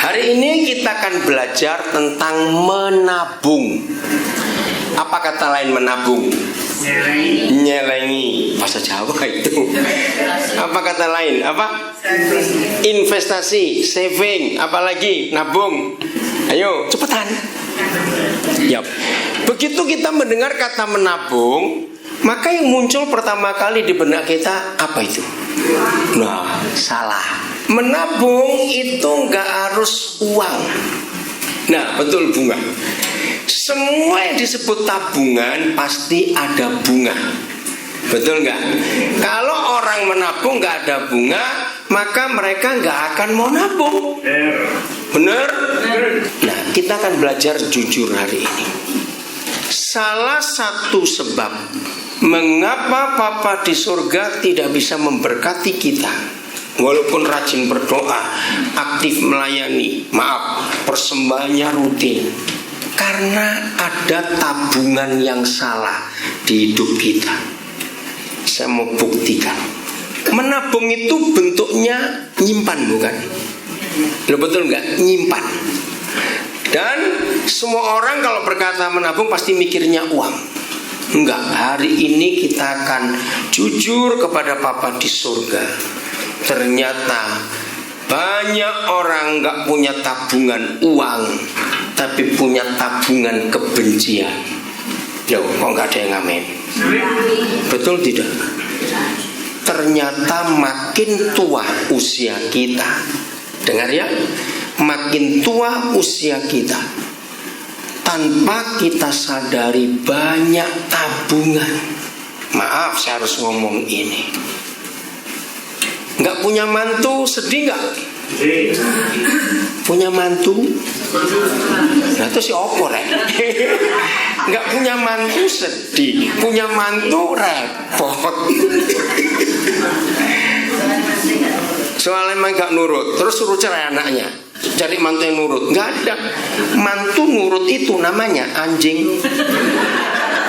Hari ini kita akan belajar tentang menabung. Apa kata lain menabung? Nyelengi. Bahasa Jawa itu. Apa kata lain? Apa? Investasi, saving, apalagi nabung. Ayo, cepetan. Yap. Begitu kita mendengar kata menabung, maka yang muncul pertama kali di benak kita apa itu? Nah, salah. Menabung itu nggak harus uang. Nah, betul bunga. Semua yang disebut tabungan pasti ada bunga. Betul nggak? Kalau orang menabung nggak ada bunga, maka mereka nggak akan mau nabung. Benar? Nah, kita akan belajar jujur hari ini. Salah satu sebab mengapa Papa di surga tidak bisa memberkati kita, walaupun rajin berdoa, aktif melayani, persembahannya rutin, karena ada tabungan yang salah di hidup kita. Saya mau buktikan. Menabung itu bentuknya nyimpan, bukan? Loh, betul nggak? Nyimpan. Dan semua orang kalau berkata menabung pasti mikirnya uang. Enggak, hari ini kita akan jujur kepada Papa di surga. Ternyata banyak orang nggak punya tabungan uang, tapi punya tabungan kebencian. Loh, kok nggak ada yang ngamen? Betul tidak? Ternyata makin tua usia kita, dengar ya, makin tua usia kita, tanpa kita sadari banyak tabungan. Maaf, saya harus ngomong ini. Nggak punya mantu sedih nggak? Punya mantu? Nah itu si opor ya. Nggak punya mantu sedih, punya mantu repot. Soalnya emang nggak nurut, terus suruh cerai anaknya, cari mantu yang nurut. Nggak ada. Mantu nurut itu namanya anjing.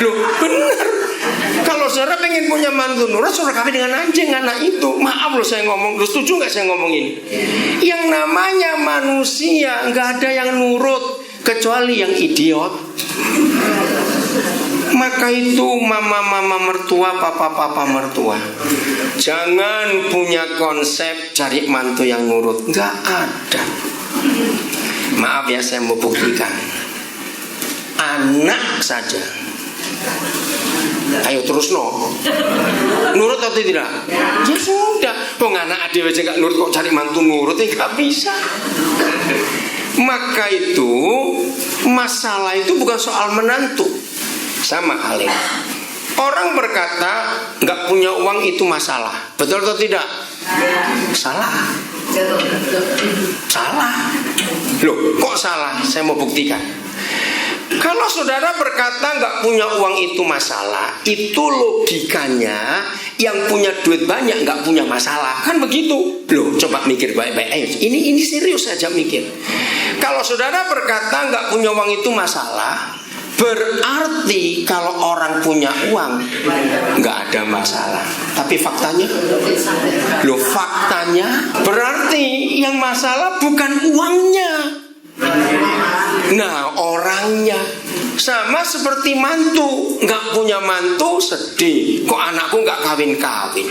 Loh, bener. Kalau saudara pengen punya mantu nurut, saudara kawin dengan anjing anak itu. Maaf loh saya ngomong, lu setuju nggak saya ngomong ini? Yang namanya manusia nggak ada yang nurut kecuali yang idiot. Maka itu mama mertua, papa mertua, jangan punya konsep cari mantu yang nurut. Nggak ada. Maaf ya, saya mau buktikan. Anak saja, ayo terus no, nurut atau tidak? Ya sudah, anak adik aja nggak nurut, kok cari mantu nurut? Ya nggak bisa. Maka itu masalah itu bukan soal menantu. Sama halnya, orang berkata nggak punya uang itu masalah. Betul atau tidak? Salah. Salah. Loh, kok salah? Saya mau buktikan. Kalau saudara berkata nggak punya uang itu masalah, itu logikanya yang punya duit banyak nggak punya masalah, kan begitu? Loh, coba mikir baik-baik. Ini serius saja mikir. Kalau saudara berkata nggak punya uang itu masalah, berarti kalau orang punya uang nggak ada masalah. Tapi faktanya, loh, faktanya berarti yang masalah bukan uangnya. Nah, orangnya. Sama seperti mantu, nggak punya mantu sedih, kok anakku nggak kawin-kawin.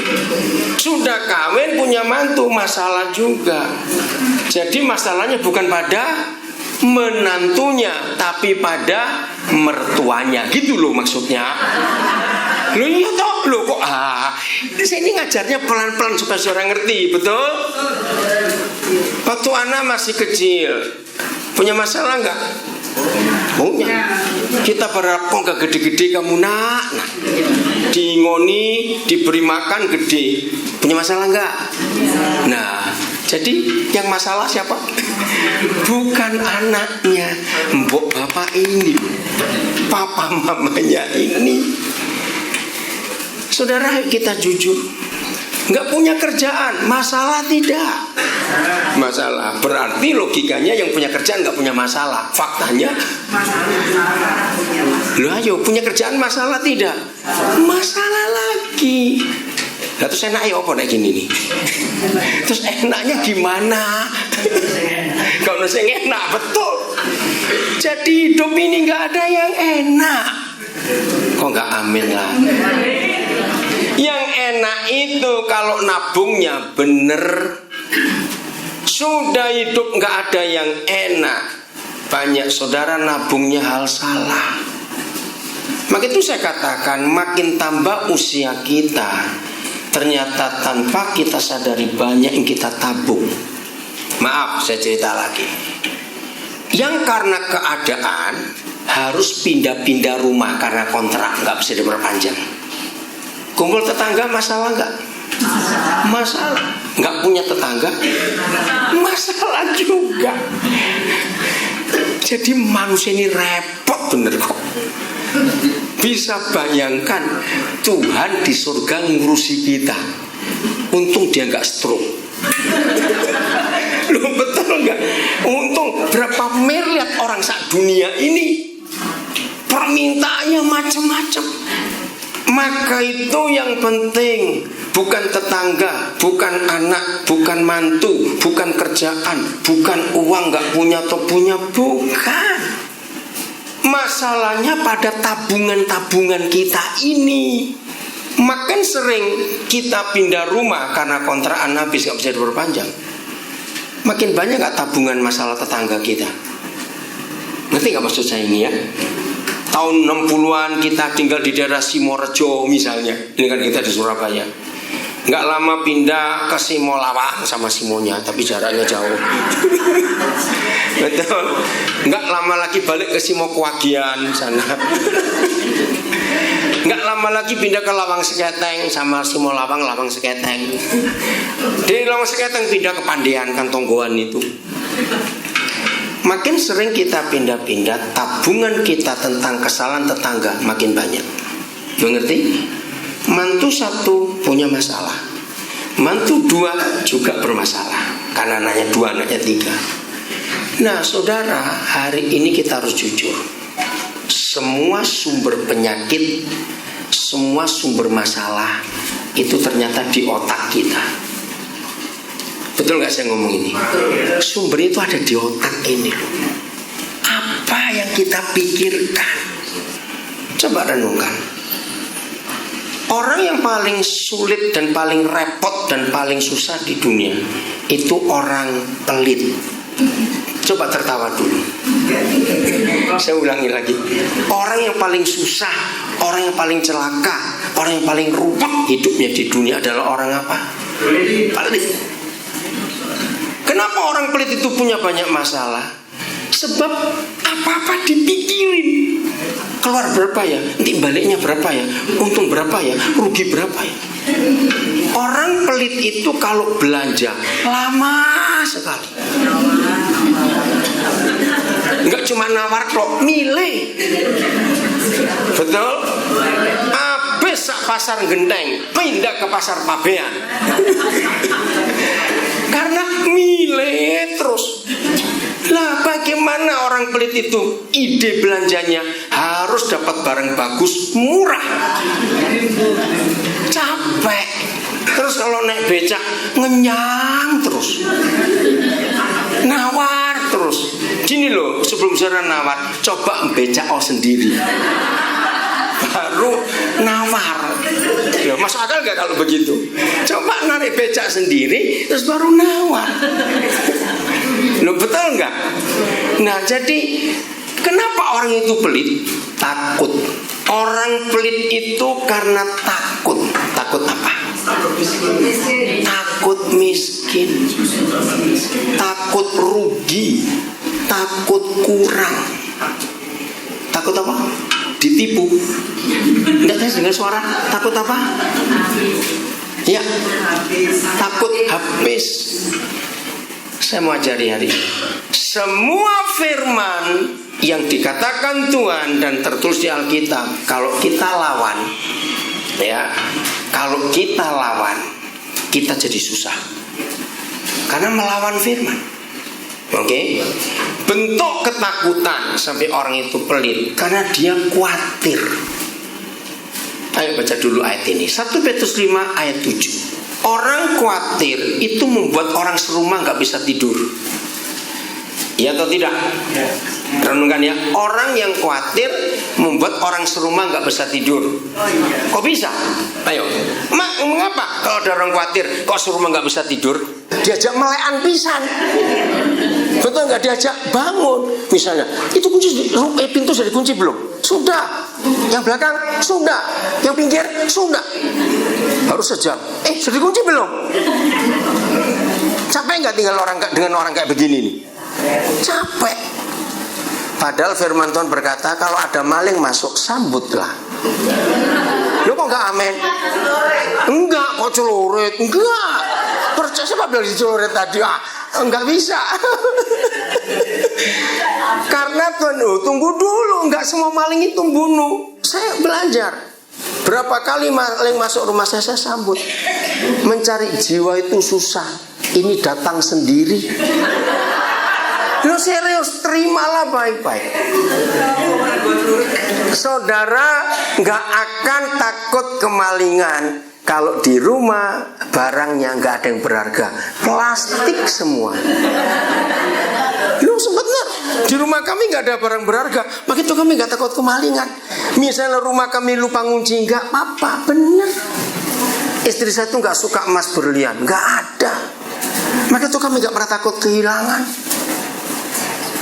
Sudah kawin punya mantu, masalah juga. Jadi masalahnya bukan pada menantunya, tapi pada mertuanya. Gitu loh maksudnya. Loh iya toh, loh kok saya ini ngajarnya pelan-pelan supaya saudara ngerti, betul? Waktu anak masih kecil, punya masalah nggak? Punya. Kita berharap kok nggak gede-gede kamu nak. Diingoni, diberi makan gede. Punya masalah nggak? Nah, jadi yang masalah siapa? Bukan anaknya, mbok bapak ini, papa mamanya ini. Saudara, kita jujur. Nggak punya kerjaan, masalah tidak? Masalah. Berarti logikanya yang punya kerjaan nggak punya masalah. Faktanya, loh ayo, punya kerjaan masalah tidak? Masalah lagi. Nah, terus enaknya apa kayak gini nih? Terus enaknya gimana? Gak ono sing enak, betul. Jadi hidup ini gak ada yang enak. Kok gak amin lah? Yang enak itu kalau nabungnya bener. Sudah hidup gak ada yang enak. Banyak saudara nabungnya hal salah. Maka itu saya katakan, makin tambah usia kita, ternyata tanpa kita sadari banyak yang kita tabung. Maaf, saya cerita lagi. Yang karena keadaan harus pindah-pindah rumah karena kontrak nggak bisa diperpanjang. Kumpul tetangga masalah nggak? Masalah. Nggak punya tetangga? Masalah juga. Jadi manusia ini repot bener kok. Bisa bayangkan Tuhan di surga ngurusi kita. Untung dia nggak stroke. Loh, betul nggak? Untung berapa miliar orang sak dunia ini permintaannya macam-macam. Maka itu yang penting, bukan tetangga, bukan anak, bukan mantu, bukan kerjaan, bukan uang nggak punya atau punya, bukan. Masalahnya pada tabungan-tabungan kita ini. Makin sering kita pindah rumah karena kontrakan habis gak bisa diperpanjang, makin banyak gak tabungan masalah tetangga kita. Ngerti gak maksud saya ini ya? Tahun 60-an kita tinggal di daerah Simorejo misalnya. Ini kan kita di Surabaya. Gak lama pindah ke Simolawang sama Simonya, tapi jaraknya jauh. Betul. Gak lama lagi balik ke Simokuagian sana. Nggak lama lagi pindah ke Lawang Seketeng sama Simolawang, Lawang Seketeng. Dari Lawang Seketeng pindah ke Pandean, kan Tonggoan itu. Makin sering kita pindah-pindah, tabungan kita tentang kesalahan tetangga makin banyak. Mengerti? Mantu satu punya masalah, mantu dua juga bermasalah, karena anaknya dua, anaknya tiga. Nah saudara, hari ini kita harus jujur. Semua sumber penyakit, semua sumber masalah itu ternyata di otak kita. Betul gak saya ngomong ini? Sumber itu ada di otak ini loh. Apa yang kita pikirkan? Coba renungkan. Orang yang paling sulit dan paling repot dan paling susah di dunia itu orang pelit. Coba tertawa dulu. Saya ulangi lagi. Orang yang paling susah, orang yang paling celaka, orang yang paling ruwet hidupnya di dunia adalah orang apa? Pelit. Kenapa orang pelit itu punya banyak masalah? Sebab apa-apa dipikirin. Keluar berapa ya? Nanti baliknya berapa ya? Untung berapa ya? Rugi berapa ya? Orang pelit itu kalau belanja lama sekali. Enggak cuma nawar kok, milih. Betul? Habis sak pasar Genteng, pindah ke pasar Pabean. Karena milih terus. Lah bagaimana orang pelit itu? Ide belanjanya harus dapat barang bagus, murah. Capek. Terus kalau naik becak ngenyang terus. Nawar terus. Gini loh, sebelum saudara nawar, coba becak sendiri. Baru nawar. Loh, masuk akal gak kalau begitu? Coba narik becak sendiri, terus baru nawar. Loh, betul gak? Nah, jadi kenapa orang itu pelit? Takut. Orang pelit itu karena takut. Takut apa? Takut miskin, takut rugi, takut kurang. Takut apa? Ditipu. Enggak, saya dengar suara. Takut apa? Ya, takut habis. Saya mau ajari hari ini. Semua firman yang dikatakan Tuhan dan tertulis di Alkitab, kalau kita lawan, ya, kalau kita lawan, kita jadi susah. Karena melawan firman. Oke? Bentuk ketakutan sampai orang itu pelit karena dia khawatir. Ayo baca dulu ayat ini. 1 Petrus 5 ayat 7. Orang khawatir itu membuat orang serumah gak bisa tidur. Iya atau tidak? Renungkan ya. Orang yang khawatir membuat orang serumah nggak bisa tidur. Kok bisa? Ayo. Mengapa kalau ada orang khawatir kok serumah nggak bisa tidur? Diajak melekan pisan. Betul nggak, diajak bangun misalnya. Itu kunci pintu sudah dikunci belum? Sudah. Yang belakang sudah. Yang pinggir sudah. Harus sejam. Sudah dikunci belum? Capek nggak tinggal dengan orang kayak begini nih? Capek. Padahal firman Tuhan berkata kalau ada maling masuk sambutlah. Lu kok nggak amin? Enggak, kok celurit? Enggak. Percaya siapa bilang dicelurit tadi? Enggak bisa. Karena Tuhan, tunggu dulu, enggak semua maling itu bunuh. Saya belajar. Berapa kali maling masuk rumah saya sambut. Mencari jiwa itu susah. Ini datang sendiri. Lu serius, terimalah baik-baik. Saudara nggak akan takut kemalingan kalau di rumah barangnya nggak ada yang berharga, plastik semua. Lu benar, di rumah kami nggak ada barang berharga, maka itu kami nggak takut kemalingan. Misalnya rumah kami lupa ngunci, nggak apa-apa, bener. Istri saya tuh nggak suka emas berlian, nggak ada. Maka itu kami nggak pernah takut kehilangan.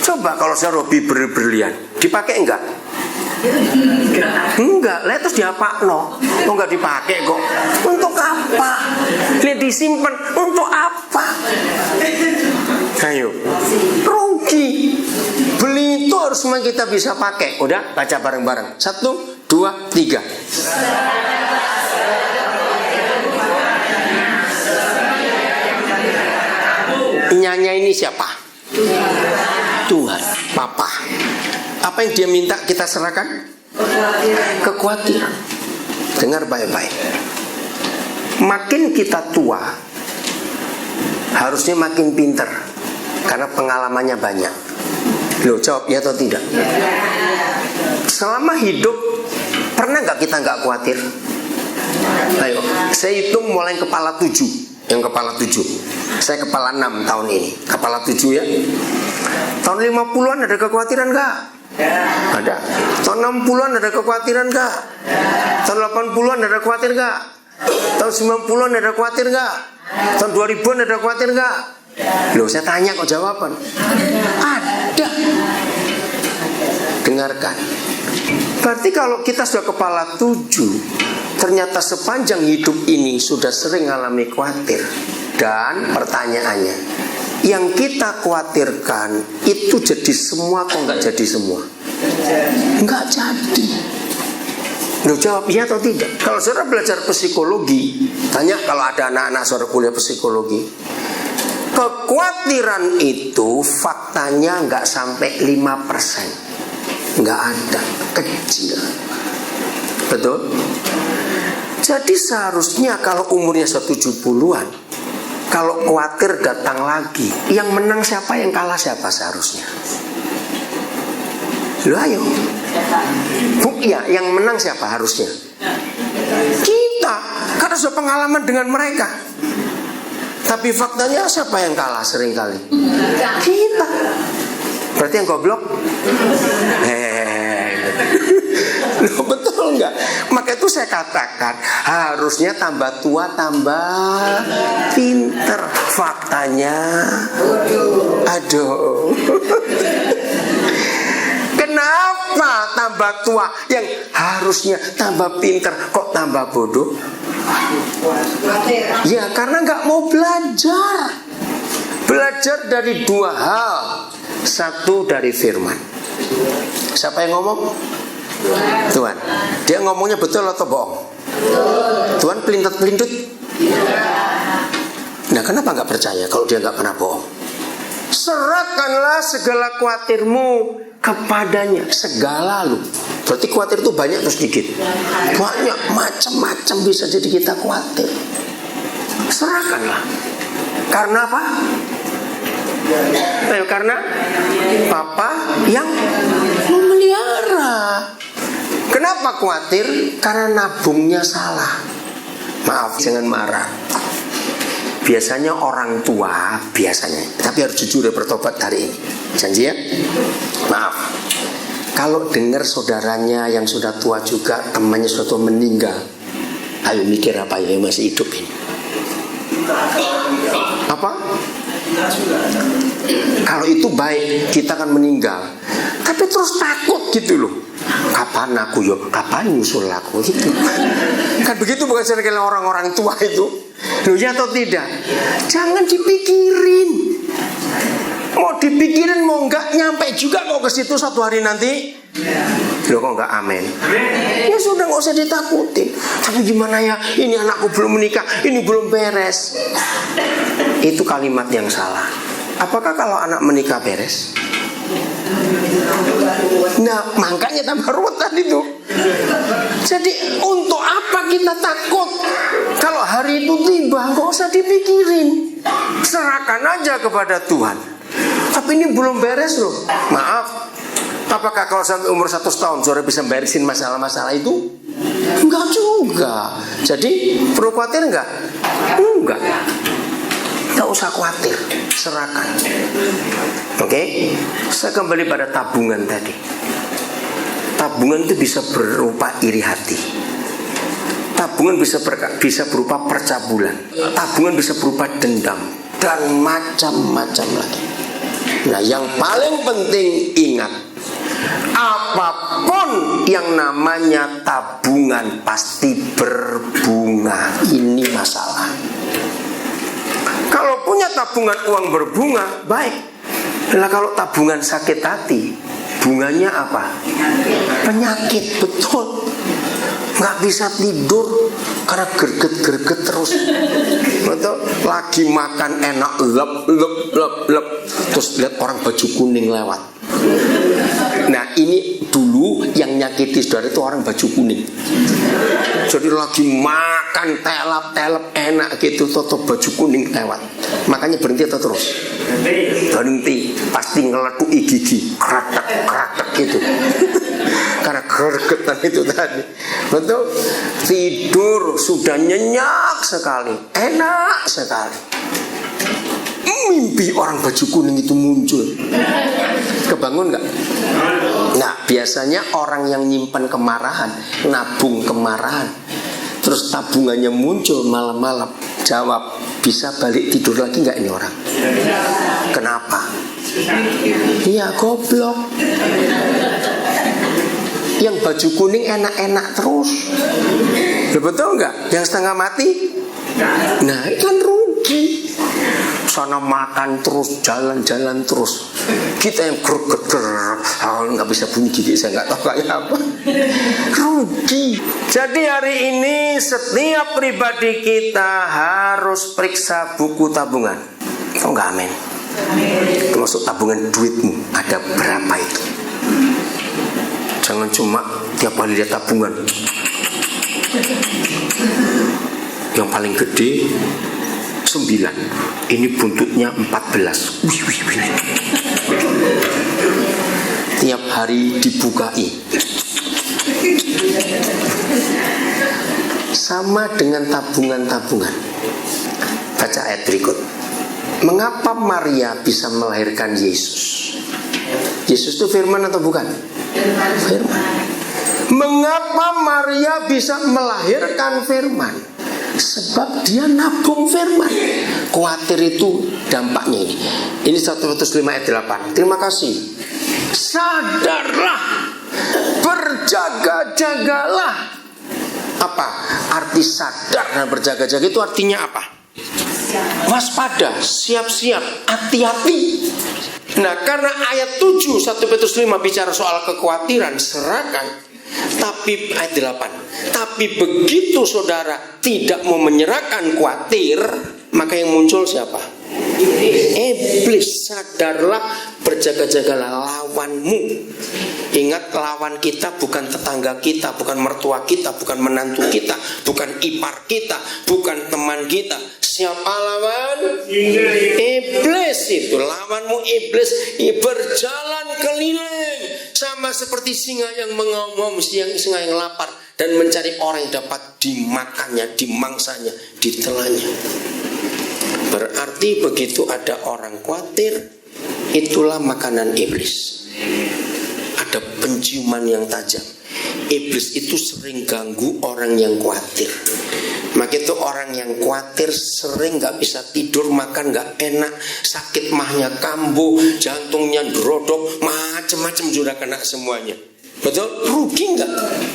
Coba kalau saya hobi berlian, dipakai enggak? Enggak, lihat terus diapakno. Kok enggak dipakai kok? Untuk apa? Lihat disimpan untuk apa? Ayo, rugi. Beli itu harus memang kita bisa pakai. Udah, baca bareng-bareng. 1, 2, 3. Nyanyi ini siapa? Tuhan, Papa. Apa yang dia minta kita serahkan? Kekhawatiran. Dengar baik-baik. Makin kita tua, harusnya makin pinter, karena pengalamannya banyak. Loh, jawab ya atau tidak? Selama hidup, pernah nggak kita nggak khawatir? Ayo, saya hitung mulai kepala 7. Yang kepala 7, saya kepala 6 tahun ini. Kepala 7 ya. Tahun 50-an ada kekhawatiran nggak? Ada. Tahun 60-an ada kekhawatiran nggak? Tahun 80-an ada khawatir nggak? Tahun 90-an ada khawatir nggak? Tahun 2000-an ada khawatir nggak? Loh, saya tanya kok jawaban. Ada. Dengarkan. Berarti kalau kita sudah kepala 7, ternyata sepanjang hidup ini sudah sering alami khawatir. Dan pertanyaannya, yang kita khawatirkan itu jadi semua atau enggak jadi semua? Enggak jadi. Loh, jawab iya atau tidak? Kalau saudara belajar psikologi, tanya kalau ada anak-anak saudara kuliah psikologi, kekhawatiran itu faktanya enggak sampai 5%. Enggak ada, kecil. Betul? Jadi seharusnya kalau umurnya 70-an, kalau khawatir datang lagi, yang menang siapa, yang kalah siapa seharusnya? Loh, ayo. Ya, yang menang siapa harusnya? Kita, karena sudah pengalaman dengan mereka. Tapi faktanya siapa yang kalah seringkali? Kita. Berarti yang goblok? Loh, betul nggak? Maka itu saya katakan harusnya tambah tua tambah pinter. Faktanya, aduh. Kenapa tambah tua yang harusnya tambah pinter kok tambah bodoh? Ya karena nggak mau belajar. Belajar dari dua hal. Satu dari firman. Siapa yang ngomong? Tuhan. Dia ngomongnya betul atau bohong? Tuhan pelintut-pelintut? Nah, kenapa nggak percaya kalau dia nggak pernah bohong? Serahkanlah segala khawatirmu kepadanya. Segala lu. Berarti khawatir itu banyak atau sedikit? Banyak, macam-macam bisa jadi kita khawatir. Serahkanlah. Karena apa? Karena Papa yang memelihara. Kenapa khawatir? Karena nabungnya salah. Maaf, jangan marah. Biasanya orang tua, biasanya, tapi harus jujur ya, bertobat hari ini. Janji ya? Maaf. Kalau dengar saudaranya yang sudah tua juga, temannya sudah tua meninggal, ayo mikir apa ya yang masih hidup ini? Apa? Kalau itu baik, kita akan meninggal. Tapi terus takut gitu loh. Kapan aku yo? Kapan nyusul aku gitu? Kan begitu bukan cara orang-orang tua itu. Loh ya atau tidak? Jangan dipikirin. Mau dipikirin mau enggak nyampe juga kok ke situ satu hari nanti. Loh kok enggak amin? Ya sudah enggak usah ditakutin. Tapi gimana ya? Ini anakku belum menikah, ini belum beres. Itu kalimat yang salah. Apakah kalau anak menikah beres? Nah, makanya tambah ruwet tadi itu. Jadi untuk apa kita takut? Kalau hari itu tiba, enggak usah dipikirin. Serahkan aja kepada Tuhan. Tapi ini belum beres loh. Maaf. Apakah kalau sampai umur 100 tahun saudara bisa beresin masalah-masalah itu? Enggak juga. Jadi perlu khawatir enggak? Enggak. Enggak usah khawatir. Serahkan. Oke? Saya kembali pada tabungan tadi. Tabungan itu bisa berupa iri hati. Tabungan bisa berupa percabulan. Tabungan bisa berupa dendam. Dan macam-macam lagi. Nah, yang paling penting ingat, apapun yang namanya tabungan pasti berbunga. Ini masalah. Kalau punya tabungan uang berbunga, baik. Nah, kalau tabungan sakit hati, bunganya apa? Penyakit, betul. Nggak bisa tidur karena gerget-gerget terus. Betul. Lagi makan enak, lep. Terus lihat orang baju kuning lewat. Nah, ini dulu yang nyakiti saudara itu orang baju kuning. Jadi lagi makan telap enak gitu, toto baju kuning lewat. Makanya berhenti atau terus? Berhenti. Pasti ngeletuki gigi, kratek gitu. Karena gergetan itu tadi. Betul. Tidur sudah nyenyak sekali, enak sekali. Mimpi orang baju kuning itu muncul. Kebangun gak? Nah, biasanya orang yang nyimpan kemarahan, nabung kemarahan, terus tabungannya muncul malam-malam, jawab, bisa balik tidur lagi gak ini orang? Kenapa? Iya, goblok. Yang baju kuning enak-enak terus. Betul nggak? Yang setengah mati? Nah, kan rugi. Sana makan terus, jalan-jalan terus. Kita yang gergeter, nggak bisa bunyi gigi, saya nggak tahu kayak apa. Rugi. Jadi hari ini setiap pribadi kita harus periksa buku tabungan. Oh nggak amin? Termasuk tabungan duitmu, ada berapa itu? Jangan cuma tiap kali lihat tabungan. Yang paling gede 9. Ini buntutnya 14. Wih. Tiap hari dibukai. Sama dengan tabungan-tabungan. Baca ayat berikut. Mengapa Maria bisa melahirkan Yesus? Yesus itu firman atau bukan? Firman. Mengapa Maria bisa melahirkan firman? Sebab dia nabung firman. Khawatir itu dampaknya ini. Ini 1 Petrus 5 ayat 8. Terima kasih. Sadarlah, berjaga-jagalah. Apa arti sadar dan berjaga-jaga itu artinya apa? Waspada, siap-siap, hati-hati. Nah, karena ayat 7 1 Petrus 5 bicara soal kekhawatiran, serahkan. Tapi ayat 8, tapi begitu saudara tidak mau menyerahkan, khawatir, maka yang muncul siapa? Iblis. Sadarlah, berjaga-jagalah, lawanmu. Ingat, lawan kita bukan tetangga kita, bukan mertua kita, bukan menantu kita, bukan ipar kita, bukan teman kita. Siapa lawan? Iblis. Itu lawanmu iblis. Berjalan keliling sama seperti singa yang mengaum-ngaum, singa yang lapar dan mencari orang yang dapat dimakannya, dimangsanya, ditelannya. Berarti begitu ada orang khawatir, itulah makanan iblis. Ada penciuman yang tajam. Iblis itu sering ganggu orang yang khawatir. Maka itu orang yang khawatir sering gak bisa tidur, makan gak enak, sakit mahnya kambuh, jantungnya drodok, macam-macam sudah kena semuanya. Betul? Rugi gak?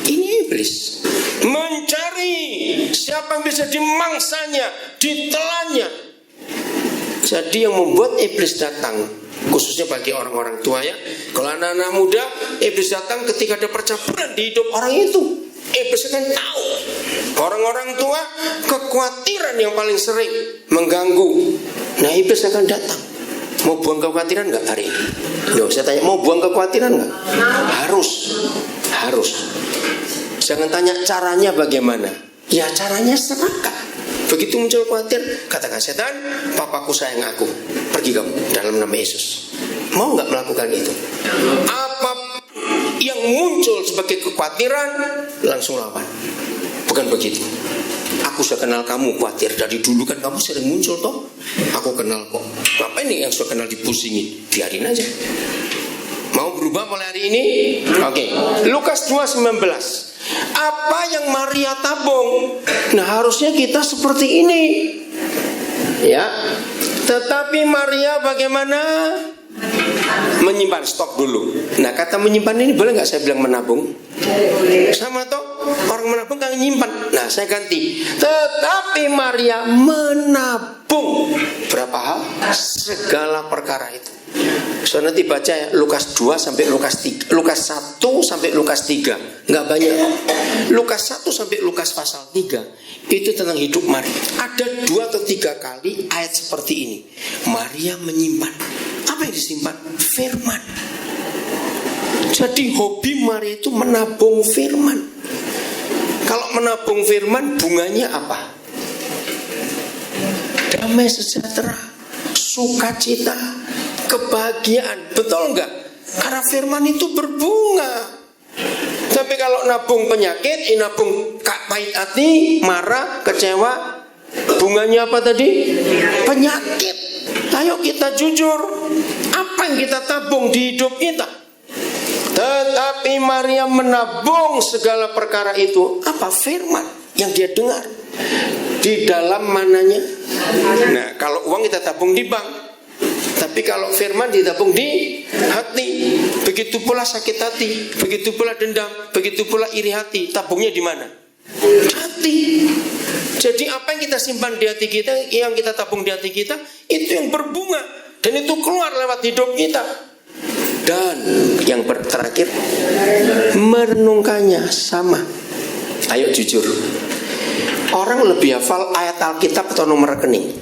Ini iblis mencari siapa yang bisa dimangsanya, ditelannya. Jadi yang membuat iblis datang, khususnya bagi orang-orang tua ya, kalau anak-anak muda, iblis datang ketika ada percampuran di hidup orang itu. Iblis akan tahu. Orang-orang tua kekhawatiran yang paling sering mengganggu. Nah, iblis akan datang. Mau buang kekhawatiran nggak hari ini? Yo, saya tanya, mau buang kekhawatiran nggak? Harus. Jangan tanya caranya bagaimana. Ya caranya serahkan. Begitu muncul khawatir, katakan setan, papaku sayang aku, pergi kamu dalam nama Yesus. Mau nggak melakukan itu? Apa yang muncul sebagai kekhawatiran, langsung lawan. Bukan begitu. Aku sudah kenal kamu khawatir. Dari dulu kan kamu sering muncul toh. Aku kenal kok. Ngapain nih yang sudah kenal dipusingin? Biarin aja. Mau berubah mulai hari ini? Oke. Lukas 2:19. Apa yang Maria tabung? Nah, harusnya kita seperti ini. Ya. Tetapi Maria bagaimana? Menyimpan, stok dulu. Nah, kata menyimpan ini boleh nggak saya bilang menabung? Sama toh, orang menabung kan menyimpan. Nah, saya ganti. Tetapi Maria menabung berapa hal? Segala perkara itu. So nanti baca ya, Lukas 2 sampai Lukas 3, Lukas 1 sampai Lukas 3. Nggak banyak. Lukas 1 sampai Lukas pasal 3 itu tentang hidup Maria. Ada 2 atau 3 kali ayat seperti ini. Maria menyimpan. Apa yang disimpan? Firman. Jadi hobi Maria itu menabung firman. Kalau menabung firman, bunganya apa? Damai sejahtera, sukacita, kebahagiaan. Betul enggak? Karena firman itu berbunga. Tapi kalau nabung penyakit, nabung pahit hati, marah, kecewa, bunganya apa tadi? Penyakit. Ayo kita jujur, apa yang kita tabung di hidup kita? Tetapi Maria menabung segala perkara itu. Apa? Firman yang dia dengar di dalam mananya. Nah, kalau uang kita tabung di bank, tapi kalau firman ditabung di hati. Begitu pula sakit hati, begitu pula dendam, begitu pula iri hati. Tabungnya di mana? Hati. Jadi apa yang kita simpan di hati kita, yang kita tabung di hati kita, itu yang berbunga. Dan itu keluar lewat hidup kita. Dan yang terakhir, merenungkannya sama. Ayo jujur, orang lebih hafal ayat Alkitab atau nomor rekening?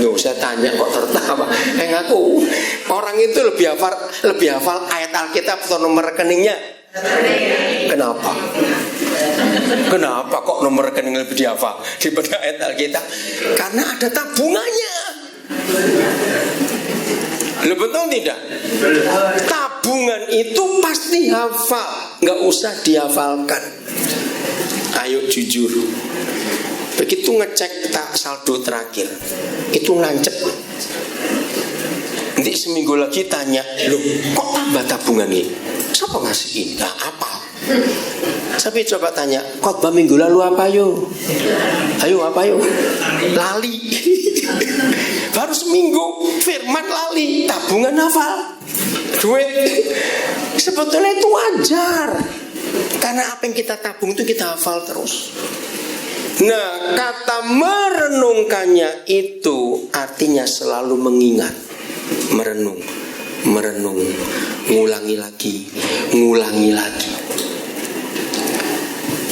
Nggak usah tanya kok tertawa. Ngaku orang itu lebih hafal ayat Alkitab atau nomor rekeningnya? Kenapa? Kenapa kok nomor rekening lebih dihafal daripada ayat Alkitab? Karena ada tabungannya. Lo betul tidak? Tabungan itu pasti hafal, nggak usah dihafalkan. Ayo jujur. Begitu ngecek saldo terakhir, itu nancep. Nanti seminggu lagi tanya, loh kok tambah tabungan ini? Siapa ngasihin? Nah, apa? Tapi coba tanya, khotbah minggu lalu apa yo? Ayo apa yo? Lali. Baru seminggu firman lali, tabungan hafal. Duit. Sebetulnya itu wajar. Karena apa yang kita tabung itu kita hafal terus. Nah, kata merenungkannya itu artinya selalu mengingat. Merenung, ngulangi lagi.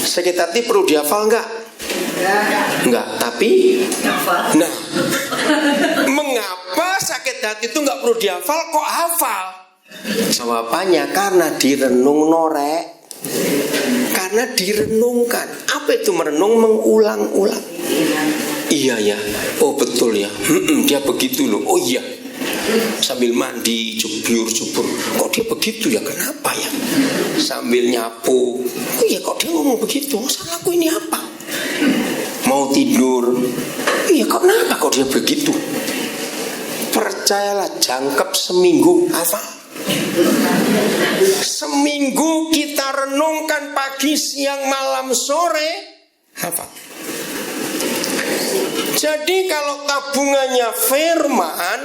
Sakit hati perlu dihafal enggak? Enggak, tapi nah, mengapa sakit hati itu enggak perlu dihafal kok hafal? Jawabannya karena direnung norek. Karena direnungkan. Apa itu merenung? Mengulang-ulang. Iya ya, oh betul ya, dia begitu loh. Oh iya, sambil mandi, jubur, kok dia begitu ya, kenapa ya? Sambil nyapu, oh iya kok dia ngomong begitu, salahku ini apa? Mau tidur, iya kok kenapa kok dia begitu? percayalah, jangkep seminggu hafal. Seminggu kita renungkan pagi, siang, malam, sore, hafal. Jadi kalau tabungannya firman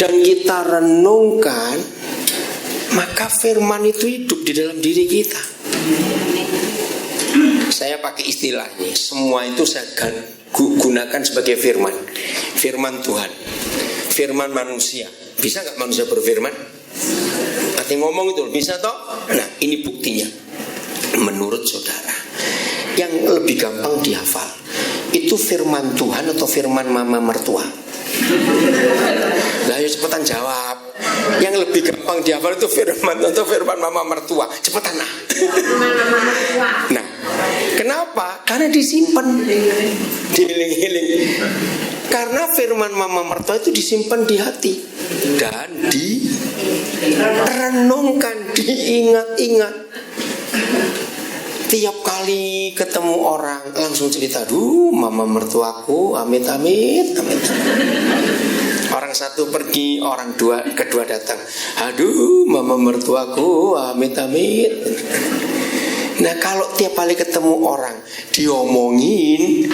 dan kita renungkan, maka firman itu hidup di dalam diri kita. Saya pakai istilah ini, semua itu saya gunakan sebagai firman. Firman Tuhan, firman manusia. Bisa gak manusia berfirman? Arti ngomong itu bisa toh? Nah ini buktinya. Menurut saudara, yang lebih gampang dihafal itu firman Tuhan atau firman mama mertua? Lah ayo cepetan jawab. Yang lebih gampang dihafal itu firman atau firman mama mertua? Cepetan lah. Nah, kenapa? Karena disimpan, diiling-iling. Karena firman mama mertua itu disimpan di hati dan direnungkan, diingat-ingat. Tiap kali ketemu orang langsung cerita, "Duh, mama mertuaku, amit amit, amit." Orang satu pergi, orang kedua datang. "Aduh, mama mertuaku, amit amit." Nah, kalau tiap kali ketemu orang diomongin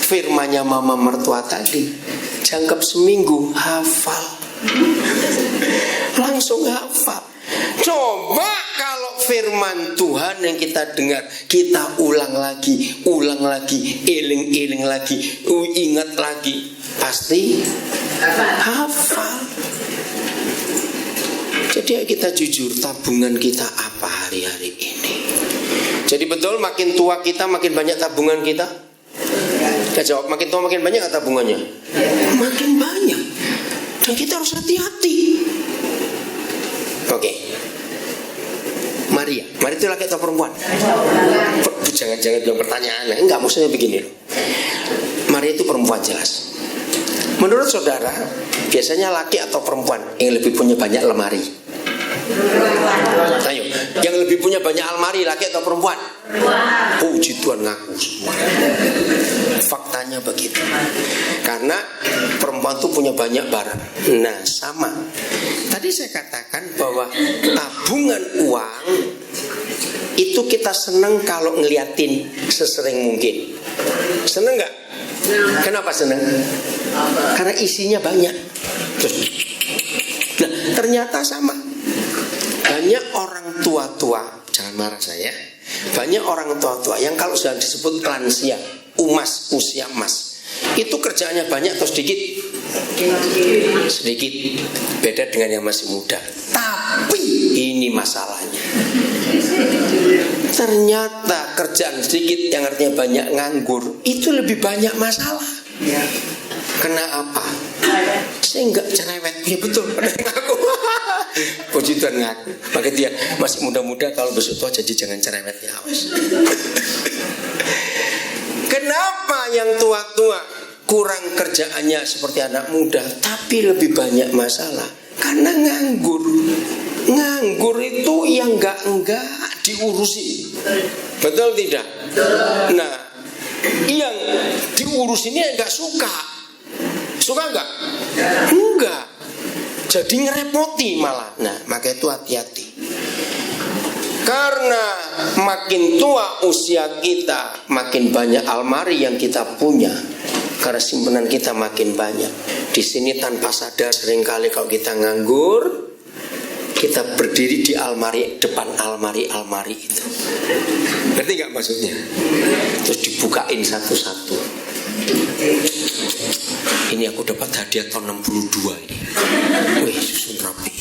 firmannya mama mertua tadi, jangkep seminggu hafal. Langsung hafal. Coba kalau firman Tuhan yang kita dengar, kita ulang lagi, eling-eling lagi, ingat lagi, pasti hafal. Jadi kita jujur, tabungan kita apa hari-hari ini? Jadi betul makin tua kita makin banyak tabungan kita? Kita jawab, makin tua makin banyak gak tabungannya? Makin banyak. Dan kita harus hati-hati. Oke. Maria itu laki atau perempuan? Jangan bilang pertanyaan. Enggak, maksudnya begini loh. Maria itu perempuan jelas. Menurut saudara, biasanya laki atau perempuan yang lebih punya banyak lemari? Ayo, yang lebih punya banyak almari, laki atau perempuan? Puji Tuhan, ngaku semua. Faktanya begitu. Karena perempuan itu punya banyak barang. Nah, sama. Tadi saya katakan bahwa tabungan uang itu kita seneng kalau ngeliatin sesering mungkin. Seneng nggak? Kenapa seneng? Karena isinya banyak. Nah, ternyata sama. Banyak orang tua-tua, jangan marah saya. Banyak orang tua-tua yang kalau sudah disebut lansia, usia emas, itu kerjaannya banyak atau sedikit? Sedikit. Beda dengan yang masih muda. Tapi ini masalahnya. Ternyata kerjaan sedikit yang artinya banyak nganggur, itu lebih banyak masalah. Kena apa? Saya enggak cerewet. Ya betul, pernah ngaku. Puji Tuhan ngaku. Maka dia masih muda-muda, kalau besok tua jadi jangan cerewet ya. Kenapa yang tua-tua kurang kerjaannya seperti anak muda, tapi lebih banyak masalah? Karena nganggur. Nganggur itu yang enggak diurusi. Betul tidak? Nah, yang diurus ini enggak suka. Suka enggak? Enggak. Jadi ngerepoti malah. Nah, maka itu hati-hati. Karena makin tua usia kita, makin banyak almari yang kita punya. Karena simpanan kita makin banyak. Di sini tanpa sadar seringkali kalau kita nganggur, kita berdiri di almari, depan almari itu. Ngerti gak maksudnya? Terus dibukain satu-satu. Ini aku dapat hadiah tahun 62 ini. Wih, susun rapi.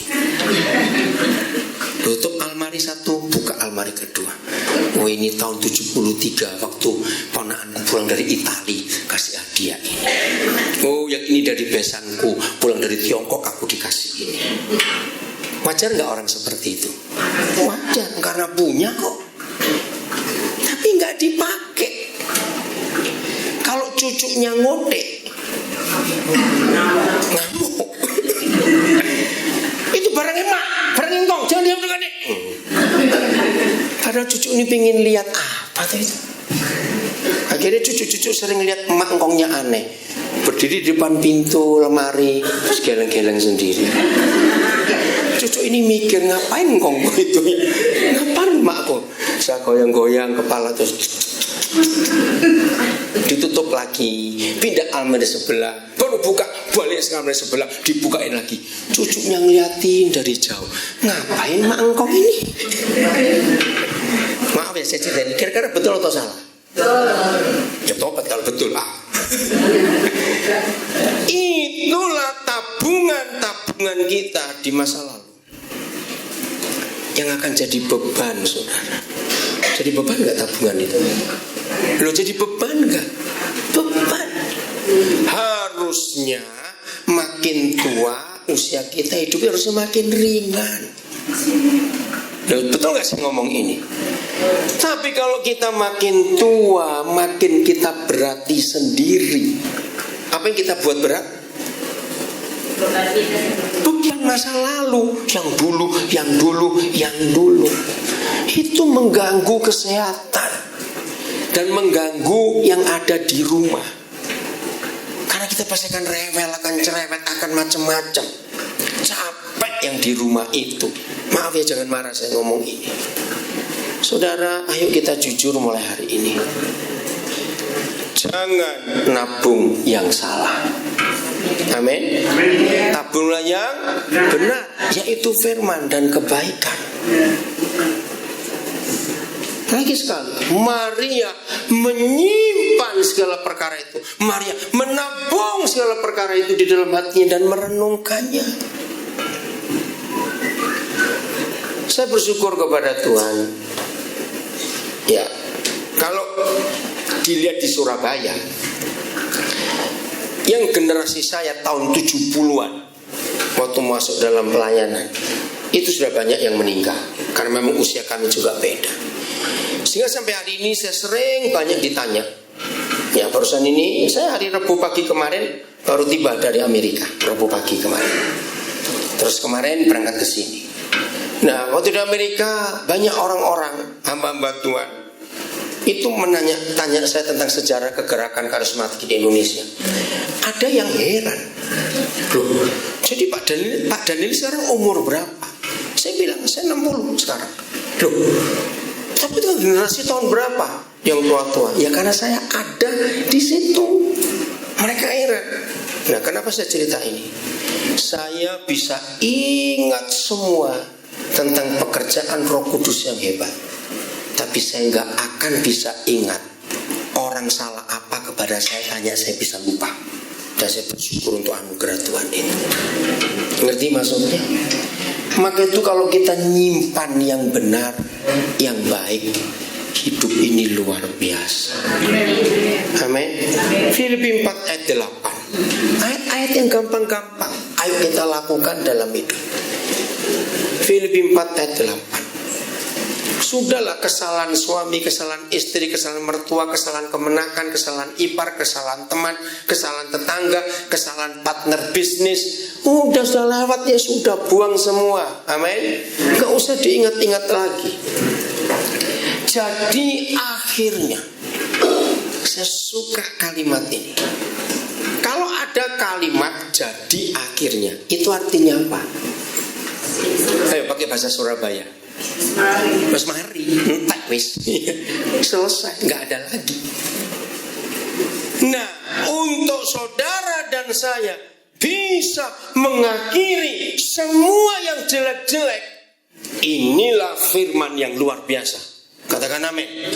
Tutup almari satu, buka almari kedua. Oh, ini tahun 73 waktu ponakan pulang dari Itali kasih hadiah ini. Oh, yang ini dari besanku pulang dari Tiongkok aku dikasih ini. Wajar nggak orang seperti itu? Wajar, karena punya kok. Tapi nggak dipakai. Kalau cucunya ngode, ngamuk. Itu barang emak, barang engkong, jangan diam dengan dek. Padahal cucu ini pengen lihat apa tuh itu. Akhirnya cucu-cucu sering lihat emak engkongnya aneh. berdiri di depan pintu lemari, terus geleng-geleng sendiri. Cucu ini mikir, ngapain kongko itu ya? Ngapain makku? Saya goyang-goyang kepala terus ditutup lagi, pindah almari sebelah, baru buka, balik ke almari sebelah, dibukain lagi. Cucunya ngeliatin dari jauh, ngapain mak engkau ini? Maaf ya saya ceritain, kira-kira betul atau salah? Ya betul ah. Itulah tabungan kita di masa lalu yang akan jadi beban, saudara. Jadi beban gak tabungan itu? Loh, jadi beban gak? Beban. Harusnya makin tua usia kita hidupnya harusnya makin ringan. Loh, betul gak sih ngomong ini? Tapi kalau kita makin tua, makin kita berarti sendiri. Apa yang kita buat berat? Bukan masa lalu, yang dulu. Itu mengganggu kesehatan dan mengganggu yang ada di rumah. Karena kita pasti akan rewel, akan cerewet, akan macam-macam. Capek yang di rumah itu. Maaf ya, jangan marah saya ngomong ini. Saudara, ayo kita jujur mulai hari ini. Jangan nabung yang salah. Amin. Tabunglah yang benar, yaitu firman dan kebaikan. Lagi sekali, Maria menyimpan segala perkara itu. Maria menabung segala perkara itu di dalam hatinya dan merenungkannya. Saya bersyukur kepada Tuhan. Ya, kalau dilihat di Surabaya, yang generasi saya tahun 70-an waktu masuk dalam pelayanan, itu sudah banyak yang meninggal karena memang usia kami juga beda. Sehingga sampai hari ini saya sering banyak ditanya. Ya, barusan ini saya hari Rabu pagi kemarin baru tiba dari Amerika, Rabu pagi kemarin. Terus kemarin berangkat ke sini. Nah, waktu di Amerika banyak orang-orang hamba-hamba Tuhan itu tanya saya tentang sejarah kegerakan karismatik di Indonesia. Ada yang heran, loh, jadi Pak Daniel sekarang umur berapa? Saya bilang saya 60 sekarang. Loh, tapi itu generasi tahun berapa yang tua-tua? Ya karena saya ada di situ. Mereka heran. Nah, kenapa saya cerita ini? Saya bisa ingat semua tentang pekerjaan Roh Kudus yang hebat. Tapi saya nggak akan bisa ingat orang salah apa kepada saya, hanya saya bisa lupa. Dan saya bersyukur untuk anugerah Tuhan itu. Ngerti maksudnya? Maka itu kalau kita nyimpan yang benar, yang baik, hidup ini luar biasa. Amin. Filipi 4 ayat 8. Ayat-ayat yang gampang-gampang, ayo kita lakukan dalam hidup. Filipi 4 ayat 8. Sudahlah kesalahan suami, kesalahan istri, kesalahan mertua, kesalahan kemenakan, kesalahan ipar, kesalahan teman, kesalahan tetangga, kesalahan partner bisnis. Sudah lewat ya, sudah buang semua. Amin. Gak usah diingat-ingat lagi. Jadi akhirnya, saya suka kalimat ini. Kalau ada kalimat jadi akhirnya, itu artinya apa? Ayo pakai bahasa Surabaya. Mas mari, entek wis. Selesai, nggak ada lagi. Nah, untuk saudara dan saya bisa mengakhiri semua yang jelek-jelek, inilah firman yang luar biasa. Katakan amin.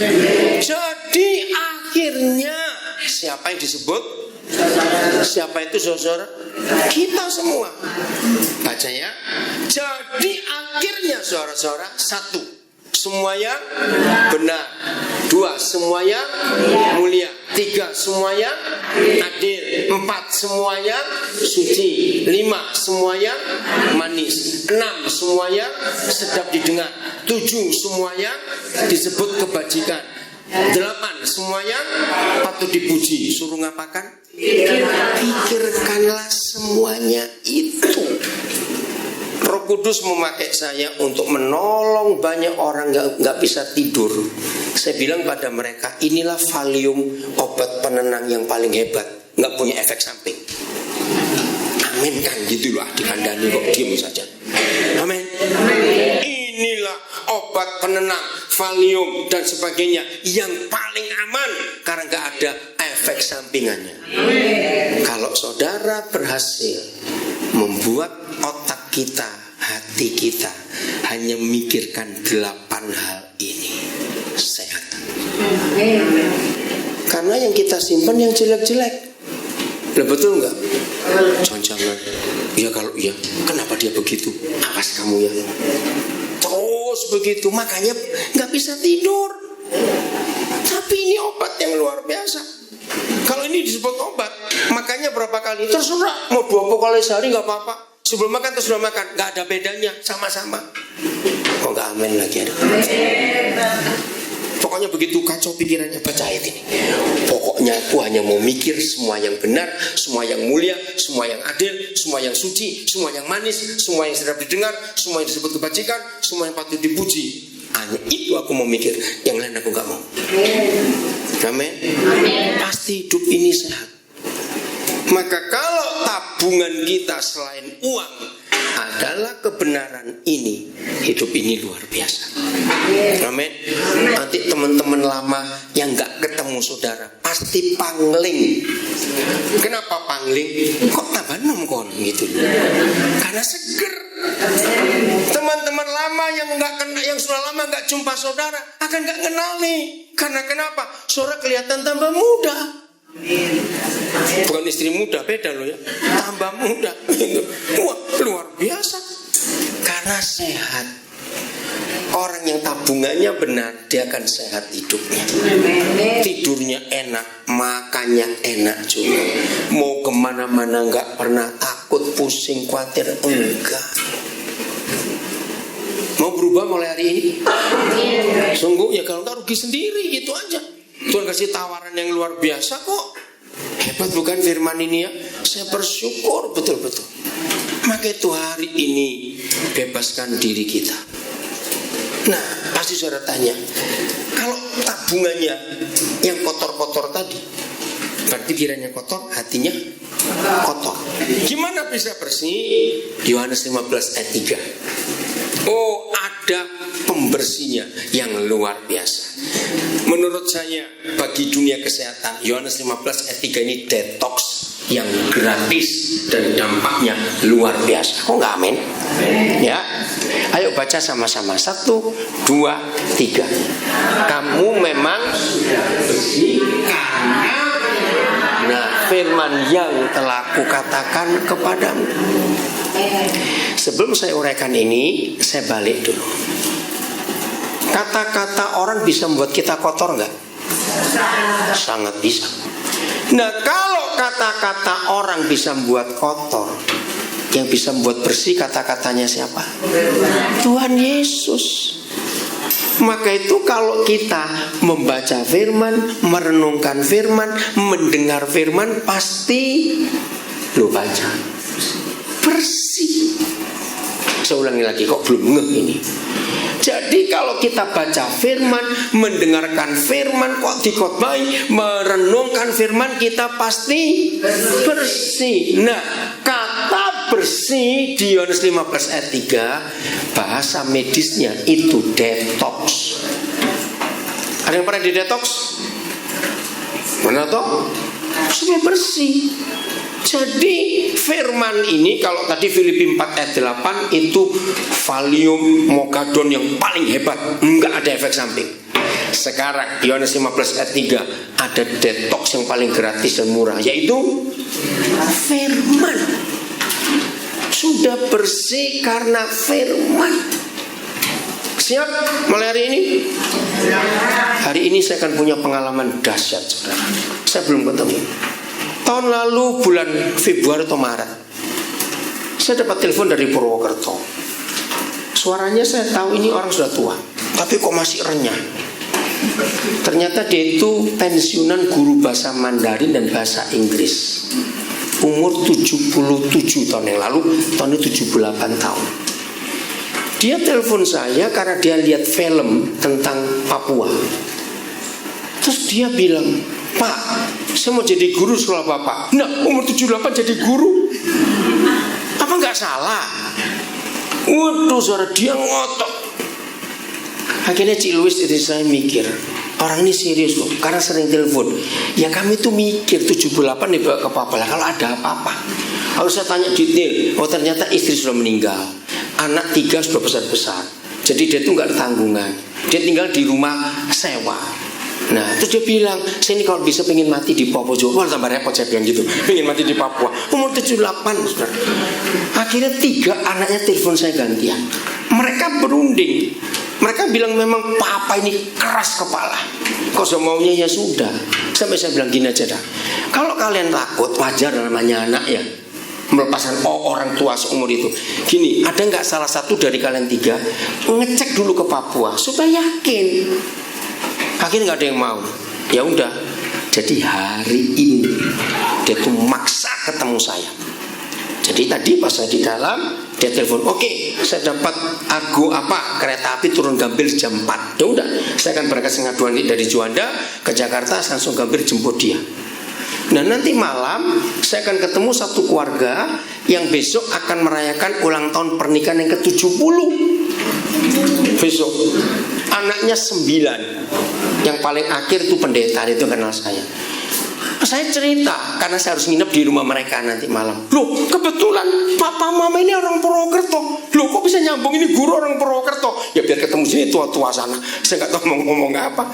Jadi akhirnya siapa yang disebut? Siapa itu saudara? Kita semua. Baca ya. Jadi akhirnya saudara-saudara, 1, semua yang benar. 2, semua yang mulia. 3, semua yang adil. 4, semua yang suci. 5, semua yang manis. 6, semua yang sedap didengar. 7, semua yang disebut kebajikan. 8, semua yang patut dipuji. Suruh ngapakan? Pikirkanlah semuanya itu. Roh Kudus memakai saya untuk menolong banyak orang gak bisa tidur. Saya bilang pada mereka, inilah valium obat penenang yang paling hebat. nggak punya efek samping. Amin kan gitu loh, dikandani kok diam saja. Amin. Inilah obat penenang, Valium dan sebagainya yang paling aman karena nggak ada efek sampingannya. Kalau saudara berhasil membuat otak kita, hati kita hanya memikirkan 8 hal ini, sehat. Karena yang kita simpan yang jelek-jelek. Lah betul nggak? Jangan-jangan. Ya kalau iya, kenapa dia begitu? Awas kamu ya. Terus begitu, makanya nggak bisa tidur. Tapi ini obat yang luar biasa. Kalau ini disebut obat, makanya berapa kali terserah mau 20 kali sehari nggak apa-apa. Sebelum makan terus sudah makan, nggak ada bedanya, sama-sama. Kok nggak amin lagi ada? Pokoknya begitu kacau pikirannya, baca ayat ini. Pokoknya aku hanya mau mikir semua yang benar, semua yang mulia, semua yang adil, semua yang suci, semua yang manis, semua yang sedap didengar, semua yang disebut kebajikan, semua yang patut dipuji. Hanya itu aku mau mikir, yang lain aku gak mau. Amin. Pasti hidup ini sehat. Maka kalau tabungan kita selain uang adalah kebenaran ini, hidup ini luar biasa. Amin. Nanti teman-teman lama yang gak ketemu saudara pasti pangling. Kenapa pangling? Kok tambah nom kon gitu? Karena seger. Teman-teman lama yang sudah lama gak jumpa saudara akan gak kenal nih. Karena kenapa? Saudara kelihatan tambah muda. Bukan istri muda, beda loh ya. Tambah muda. Wah, luar biasa. Karena sehat. Orang yang tabungannya benar, dia akan sehat hidupnya. Tidurnya enak, makannya enak juga. Mau kemana-mana gak pernah takut, pusing, khawatir, enggak. Mau berubah mulai hari ini? Sungguh ya, kalau enggak rugi sendiri, gitu aja. Tuhan kasih tawaran yang luar biasa kok. Hebat bukan firman ini ya? Saya bersyukur betul-betul. Maka itu hari ini bebaskan diri kita. Nah, pasti saudara tanya, kalau tabungannya yang kotor-kotor tadi, berarti pikirannya kotor, hatinya kotor. Gimana bisa bersih? Yohanes 15 ayat 3. Oh, ada pembersihnya yang luar biasa. Menurut saya bagi dunia kesehatan, Yohanes 15 ayat 3 ini detox yang gratis dan dampaknya luar biasa. Oh enggak amin? Ya, ayo baca sama-sama. 1, 2, 3. Kamu memang bersih karena firman yang telah kukatakan kepadamu. Sebelum saya uraikan ini, saya balik dulu. Kata-kata orang bisa membuat kita kotor enggak? Sangat bisa. Nah, kalau kata-kata orang bisa membuat kotor, yang bisa membuat bersih kata-katanya siapa? Tuhan Yesus. Maka itu kalau kita membaca firman, merenungkan firman, mendengar firman, pasti lo baca bersih. Saya ulangi lagi, kok belum ngeh ini. Jadi kalau kita baca firman, mendengarkan firman, kok dikhotbahi, merenungkan firman, kita pasti bersih. Nah, kata bersih di Yohanes 15 ayat 3, bahasa medisnya itu detox. Ada yang pernah di detox? Mana toh? Supaya bersih. Jadi firman ini, kalau tadi Filipi 4 ayat 8 itu Valium, Mogadon yang paling hebat, enggak ada efek samping. Sekarang Yohanes 15 ayat 3 ada detox yang paling gratis dan murah, yaitu firman. Sudah bersih karena firman. Siap mulai hari ini? Hari ini saya akan punya pengalaman dahsyat, saudara. Saya belum ketemu. Tahun lalu bulan Februari atau Maret, saya dapat telepon dari Purwokerto. Suaranya saya tahu ini orang sudah tua, tapi kok masih renyah. Ternyata dia itu pensiunan guru bahasa Mandarin dan bahasa Inggris. Umur 77 tahun yang lalu, tahun ini 78 tahun. Dia telepon saya karena dia lihat film tentang Papua. Terus dia bilang, Pak, saya mau jadi guru sekolah Bapak. Nah, umur 78 jadi guru, apa nggak salah? Waduh, suara dia ngotot. Akhirnya Cik Louis itu saya mikir, orang ini serius loh, karena sering telepon. Ya kami tuh mikir 78 dibawa ke papa lah, kalau ada apa-apa. Harus saya tanya detail. Oh ternyata istri sudah meninggal, anak 3 sudah besar-besar. Jadi dia tuh nggak ada tanggungan. Dia tinggal di rumah sewa. Nah terus dia bilang, saya ini kalau bisa pengen mati di Papua Jawa. Wah tambah repot saya bilang gitu, pengen mati di Papua. Umur 78 saudara. Akhirnya 3 anaknya telepon saya gantian. Mereka berunding. Mereka bilang memang papa ini keras kepala. Kalau maunya ya sudah. Sampai saya bilang gini aja dah, kalau kalian takut, wajar namanya anak ya, melepaskan orang tua seumur itu. Gini, ada nggak salah satu dari kalian 3 ngecek dulu ke Papua supaya yakin? Akhirnya nggak ada yang mau. Ya udah. Jadi hari ini dia tuh maksa ketemu saya. Jadi tadi pas saya di dalam, dia telepon, oke, saya dapat kereta api turun Gambir jam 4. Ya udah, saya akan berangkat setengah 2 dari Juanda ke Jakarta, langsung Gambir jemput dia. Nah nanti malam saya akan ketemu satu keluarga yang besok akan merayakan ulang tahun pernikahan yang ke-70. Besok anaknya 9. Yang paling akhir itu pendeta, itu kenal saya. Saya cerita karena saya harus nginep di rumah mereka nanti malam. Loh kebetulan papa mama ini orang Purwokerto. Loh kok bisa nyambung, ini guru orang Purwokerto? Ya biar ketemu sini tua-tua sana. Saya nggak tahu mau ngomong apa.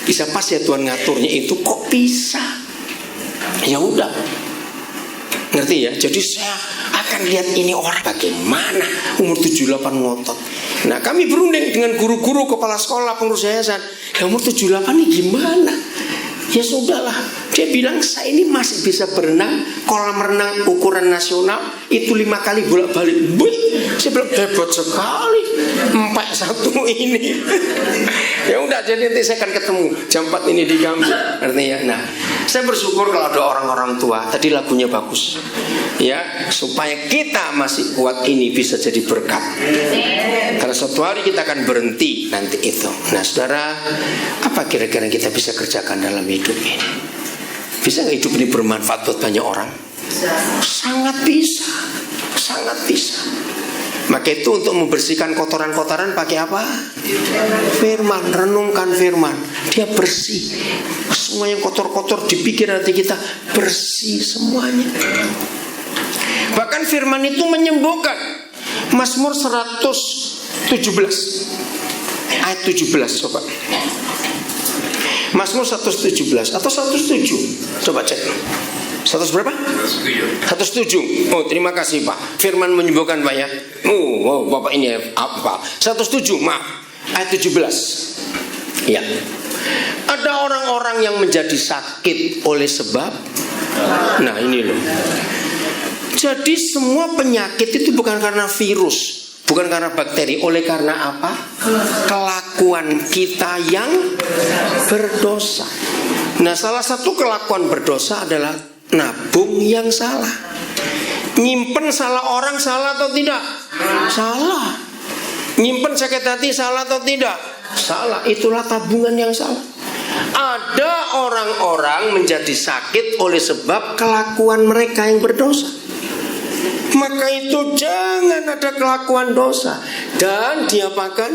Bisa pas ya Tuhan ngaturnya itu, kok bisa? Ya udah, ngerti ya. Jadi saya akan lihat ini orang bagaimana umur 78 ngotot. Nah kami berunding dengan guru-guru, kepala sekolah, pengurus yayasan. Ya umur 78 ini gimana? Ya sudahlah, dia bilang saya ini masih bisa berenang, kolam renang ukuran nasional itu 5 kali bolak-balik. Saya bilang hebat sekali, empek satu ini. Ya udah, jadi nanti saya akan ketemu jam 4 ini di Gambir, artinya. Nah, saya bersyukur kalau ada orang-orang tua. Tadi lagunya bagus, ya, supaya kita masih kuat ini bisa jadi berkat. Karena suatu hari kita akan berhenti nanti itu. Nah, saudara, apa kira-kira yang kita bisa kerjakan dalam hidup ini? Bisa nggak hidup ini bermanfaat buat banyak orang? Sangat bisa, sangat bisa. Maka itu untuk membersihkan kotoran-kotoran pakai apa? Firman, renungkan firman. Dia bersih. Semua yang kotor-kotor dipikir hati kita bersih semuanya. Bahkan firman itu menyembuhkan. Mazmur 117 ayat 17 coba. Mazmur 117 atau 107. Coba cek. 100 berapa? 107. Oh, terima kasih Pak. Firman menyembuhkan Pak ya. Oh, Bapak ini apa? 107, maaf. Ayat 17. Ya. Ada orang-orang yang menjadi sakit oleh sebab. Nah, ini loh. Jadi semua penyakit itu bukan karena virus, bukan karena bakteri, oleh karena apa? Kelakuan kita yang berdosa. Nah, salah satu kelakuan berdosa adalah nabung yang salah. Nyimpen salah orang salah atau tidak? Salah. Nyimpen sakit hati salah atau tidak? Salah. Itulah tabungan yang salah. Ada orang-orang menjadi sakit oleh sebab kelakuan mereka yang berdosa. Maka itu jangan ada kelakuan dosa. Dan diapakan?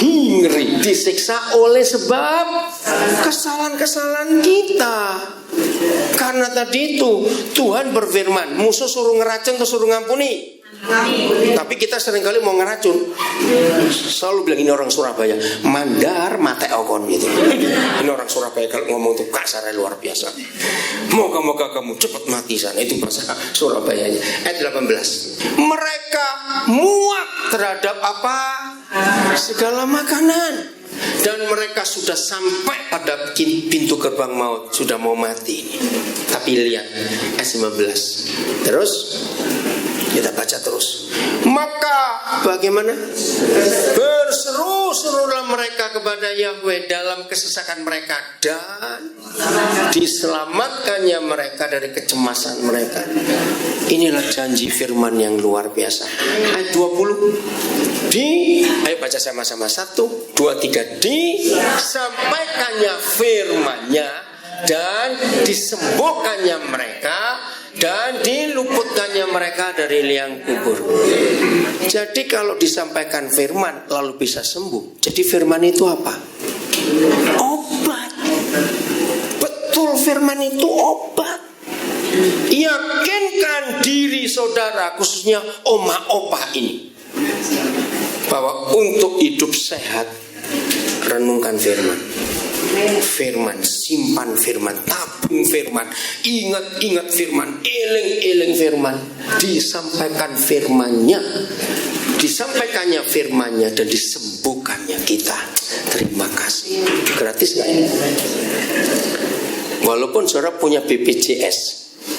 Ngeri, disiksa oleh sebab kesalahan-kesalahan kita. Karena tadi itu Tuhan berfirman, musuh suruh ngeracun atau suruh ngampuni? Tapi kita seringkali mau ngeracun. Selalu bilang ini orang Surabaya, mandar mate okon gitu. Ini orang Surabaya kalau ngomong tuh kasarnya luar biasa. Moga-moga kamu cepat mati sana. Itu bahasa Surabayanya. Ayat 18. Mereka muak terhadap apa? Segala makanan. Dan mereka sudah sampai pada pintu gerbang maut, sudah mau mati. Tapi lihat ayat 19. Terus kita baca terus. Maka bagaimana? Berseru-serulah mereka kepada Yahweh dalam kesesakan mereka, dan diselamatkannya mereka dari kecemasan mereka. Inilah janji firman yang luar biasa. Ayat 20. Ayo baca sama-sama. 1, 2, 3. Disampaikannya firman-Nya dan disembuhkannya mereka dan diluputkannya mereka dari liang kubur. Jadi kalau disampaikan firman lalu bisa sembuh, jadi firman itu apa? Obat. Betul, firman itu obat. Yakinkan diri saudara, khususnya oma opa ini, bahwa untuk hidup sehat renungkan firman. Firman, simpan firman, tabung firman, ingat-ingat firman, eling-eling firman, disampaikannya firmannya dan disembuhkannya kita. Terima kasih. Gratis nggak ini? Walaupun saudara punya BPJS,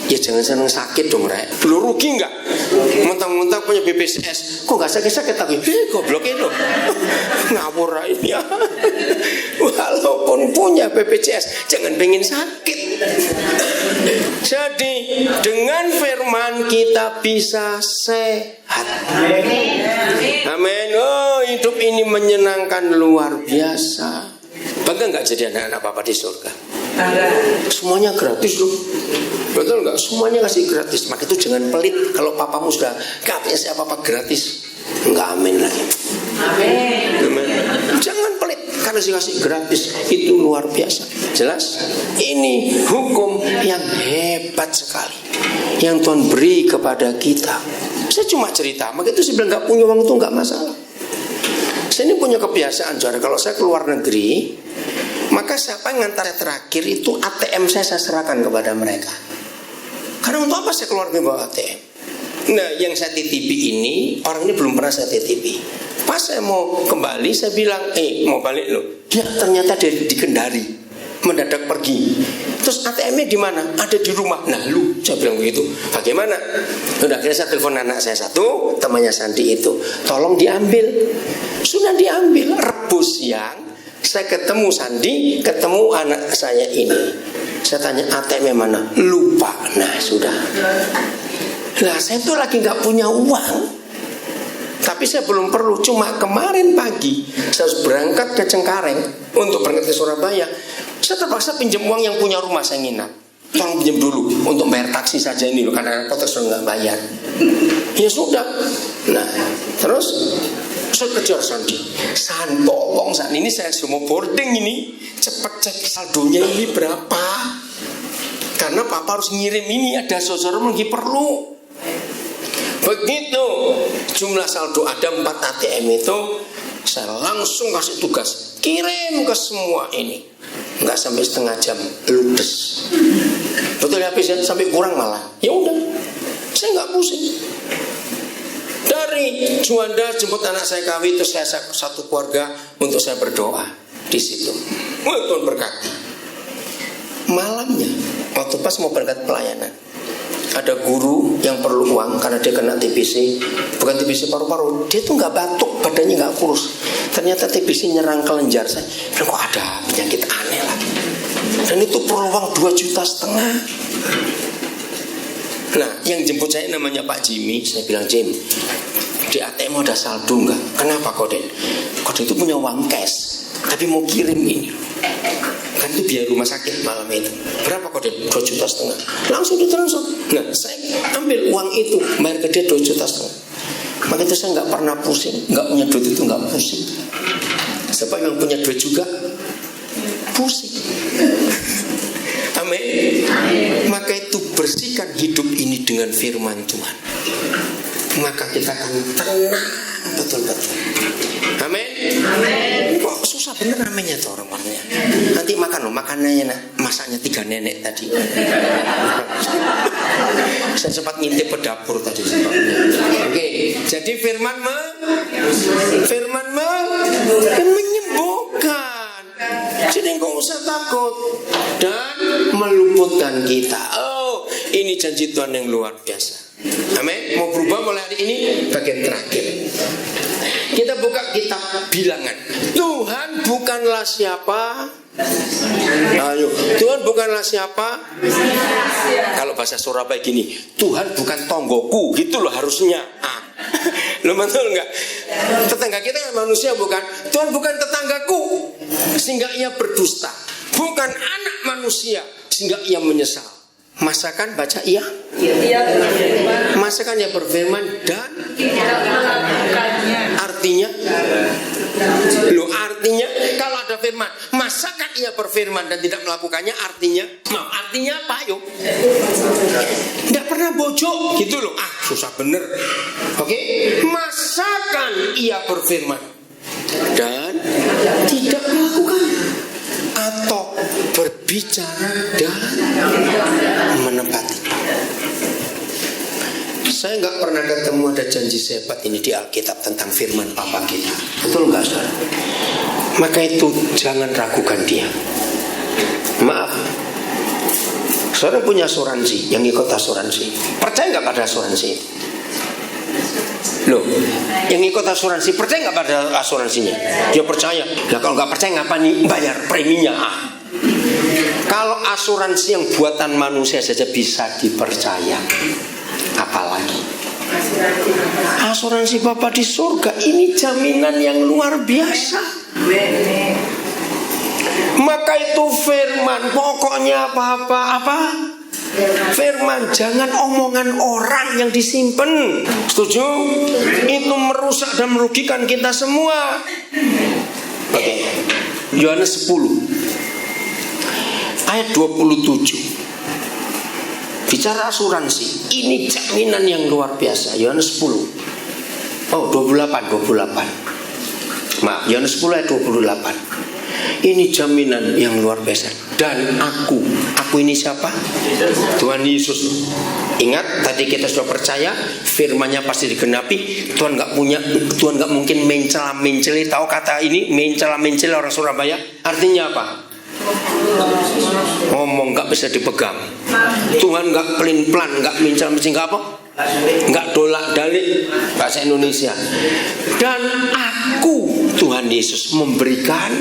ya jangan senang sakit dong, Rek. Belum rugi nggak? Mentang-mentang punya BPJS, kok nggak sakit-sakit tapi goblok itu. Ngawur ini ya. Walaupun punya BPJS, jangan pengen sakit. Jadi dengan firman kita bisa sehat. Amin. Oh, hidup ini menyenangkan luar biasa. Bangga nggak jadi anak-anak Bapak di surga? Semuanya gratis loh. Betul nggak? Semuanya kasih gratis. Maka itu jangan pelit. Kalau papamu sudah gak punya siapa-apa gratis, nggak amin lagi. Amin. Jangan pelit karena dikasih gratis. Itu luar biasa. Jelas? Ini hukum yang hebat sekali yang Tuhan beri kepada kita. Saya cuma cerita. Maka itu saya bilang nggak punya uang itu nggak masalah. Saya ini punya kebiasaan, saudara. Kalau saya keluar negeri, maka siapa yang ngantar terakhir itu ATM saya serahkan kepada mereka. Karena untuk apa saya keluar bawa ATM? Nah, yang saya titipi ini, orang ini belum pernah saya titipi. Pas saya mau kembali, saya bilang, mau balik loh. Ya, ternyata dia di Kendari, mendadak pergi. Terus ATM-nya di mana? Ada di rumah. Nah, lu, saya bilang begitu. Bagaimana? Udah, akhirnya saya telepon anak saya satu, temannya Sandi itu. Tolong diambil. Sudah diambil. Rebus siang. Saya ketemu Sandi, ketemu anak saya ini. Saya tanya ATM mana? Lupa. Nah sudah. Nah saya tuh lagi gak punya uang, tapi saya belum perlu. Cuma kemarin pagi saya harus berangkat ke Cengkareng untuk berangkat ke Surabaya. Saya terpaksa pinjam uang yang punya rumah saya nginap. Tolong pinjam dulu untuk bayar taksi saja ini loh, karena kota sudah gak bayar. Ya sudah. Nah terus saya kejar Sandi, tolong saat ini saya semua boarding ini, cepat cek saldonya ini berapa, karena papa harus ngirim ini, ada saudara lagi perlu. Begitu jumlah saldo ada 4 ATM itu, saya langsung kasih tugas kirim ke semua ini. Nggak sampai setengah jam ludes. Betul ya, habis sampai kurang malah. Ya udah, saya nggak pusing. Dari Juanda jemput anak saya kawin, itu saya satu keluarga untuk saya berdoa di situ. Tuhan berkati. Malamnya waktu pas mau berangkat pelayanan, ada guru yang perlu uang karena dia kena TBC, bukan TBC paru-paru. Dia tuh nggak batuk, badannya nggak kurus. Ternyata TBC nyerang kelenjar. Saya bilang, kok ada penyakit aneh lah. Dan itu perlu uang 2,5 juta. Nah, yang jemput saya namanya Pak Jimmy. Saya bilang, Jim, di ATM ada saldo enggak? Kenapa Koden? Koden itu punya uang cash, tapi mau kirim ini. Kan itu biaya rumah sakit malam itu. Berapa Koden? 2,5 juta. Langsung ditransfer. Nah, saya ambil uang itu, bayar ke dia 2,5 juta. Maka itu saya nggak pernah pusing. Nggak punya duit itu nggak pusing. Siapa yang punya duit juga pusing. Amin. Maka itu bersihkan hidup ini dengan firman Tuhan. Maka kita akan tenang betul-betul. Amin. Kok susah bener namanya tuh orang-orangnya. Nanti makan loh, makanannya masaknya 3 nenek tadi. Saya sempat ngintip ke dapur tadi sebabnya. Oke, jadi firman menyembuhkan. Jadi nggak usah takut dan meluputkan kita. Oh, ini janji Tuhan yang luar biasa. Amin. Mau berubah mulai hari ini bagian terakhir. Kita buka kitab Bilangan. Tuhan bukanlah siapa? Ayo, Tuhan bukanlah siapa? Kalau bahasa Surabaya gini, Tuhan bukan tonggoku, gitu loh harusnya. Lo betul nggak? Tetangga kita yang manusia bukan. Tuhan bukan tetanggaku, sehingga ia berdusta. bukan anak manusia sehingga ia menyesal. Masakan baca iya? Masakan ia berfirman dan artinya kalau ada firman masakan ia berfirman dan tidak melakukannya, artinya apa? Yuk, tidak pernah bojok gitu loh. Susah bener. Oke, masakan ia berfirman dan tidak melakukan, atau berbicara dan menepati. Saya nggak pernah ketemu ada janji sehebat ini di Alkitab tentang firman Papa kita. Betul nggak, saudara? Maka itu jangan ragukan dia. Maaf, saudara punya asuransi, yang ikut asuransi. Percaya nggak pada asuransi? Loh, yang ikut asuransi percaya nggak pada asuransinya? Dia percaya. Nah, kalau nggak percaya ngapain bayar preminya? Kalau asuransi yang buatan manusia saja bisa dipercaya, apalagi asuransi Bapa di surga. Ini jaminan yang luar biasa. Maka itu firman, pokoknya apa? Firman, jangan omongan orang yang disimpan. Setuju? Itu merusak dan merugikan kita semua. Oke. Yohanes 10 ayat 27. Bicara asuransi, ini jaminan yang luar biasa. Yohanes 10. Oh, 28. Maaf, Yohanes 10 ayat 28. Ini jaminan yang luar biasa. Dan aku ini siapa? Tuhan Yesus. Ingat tadi kita sudah percaya firman-Nya pasti digenapi. Tuhan nggak mungkin mencela-menceli. Tahu kata ini mencela-menceli orang Surabaya? Artinya apa? Ngomong nggak bisa dipegang. Tuhan nggak pelin-pelan, nggak mencela-menceli, nggak apa? Nggak dolak-dalik, bahasa Indonesia. Dan aku, Tuhan Yesus, memberikan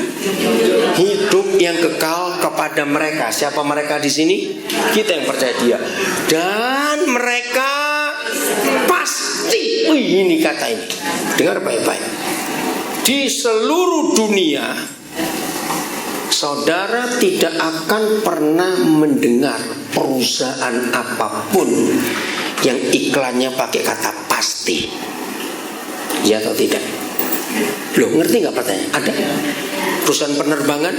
hidup yang kekal kepada mereka. Siapa mereka di sini? Kita yang percaya Dia. Dan mereka pasti, ini kata ini, dengar baik-baik, di seluruh dunia saudara tidak akan pernah mendengar perusahaan apapun yang iklannya pakai kata pasti. Ya atau tidak? Loh, ngerti nggak pertanyaan? Ada perusahaan penerbangan,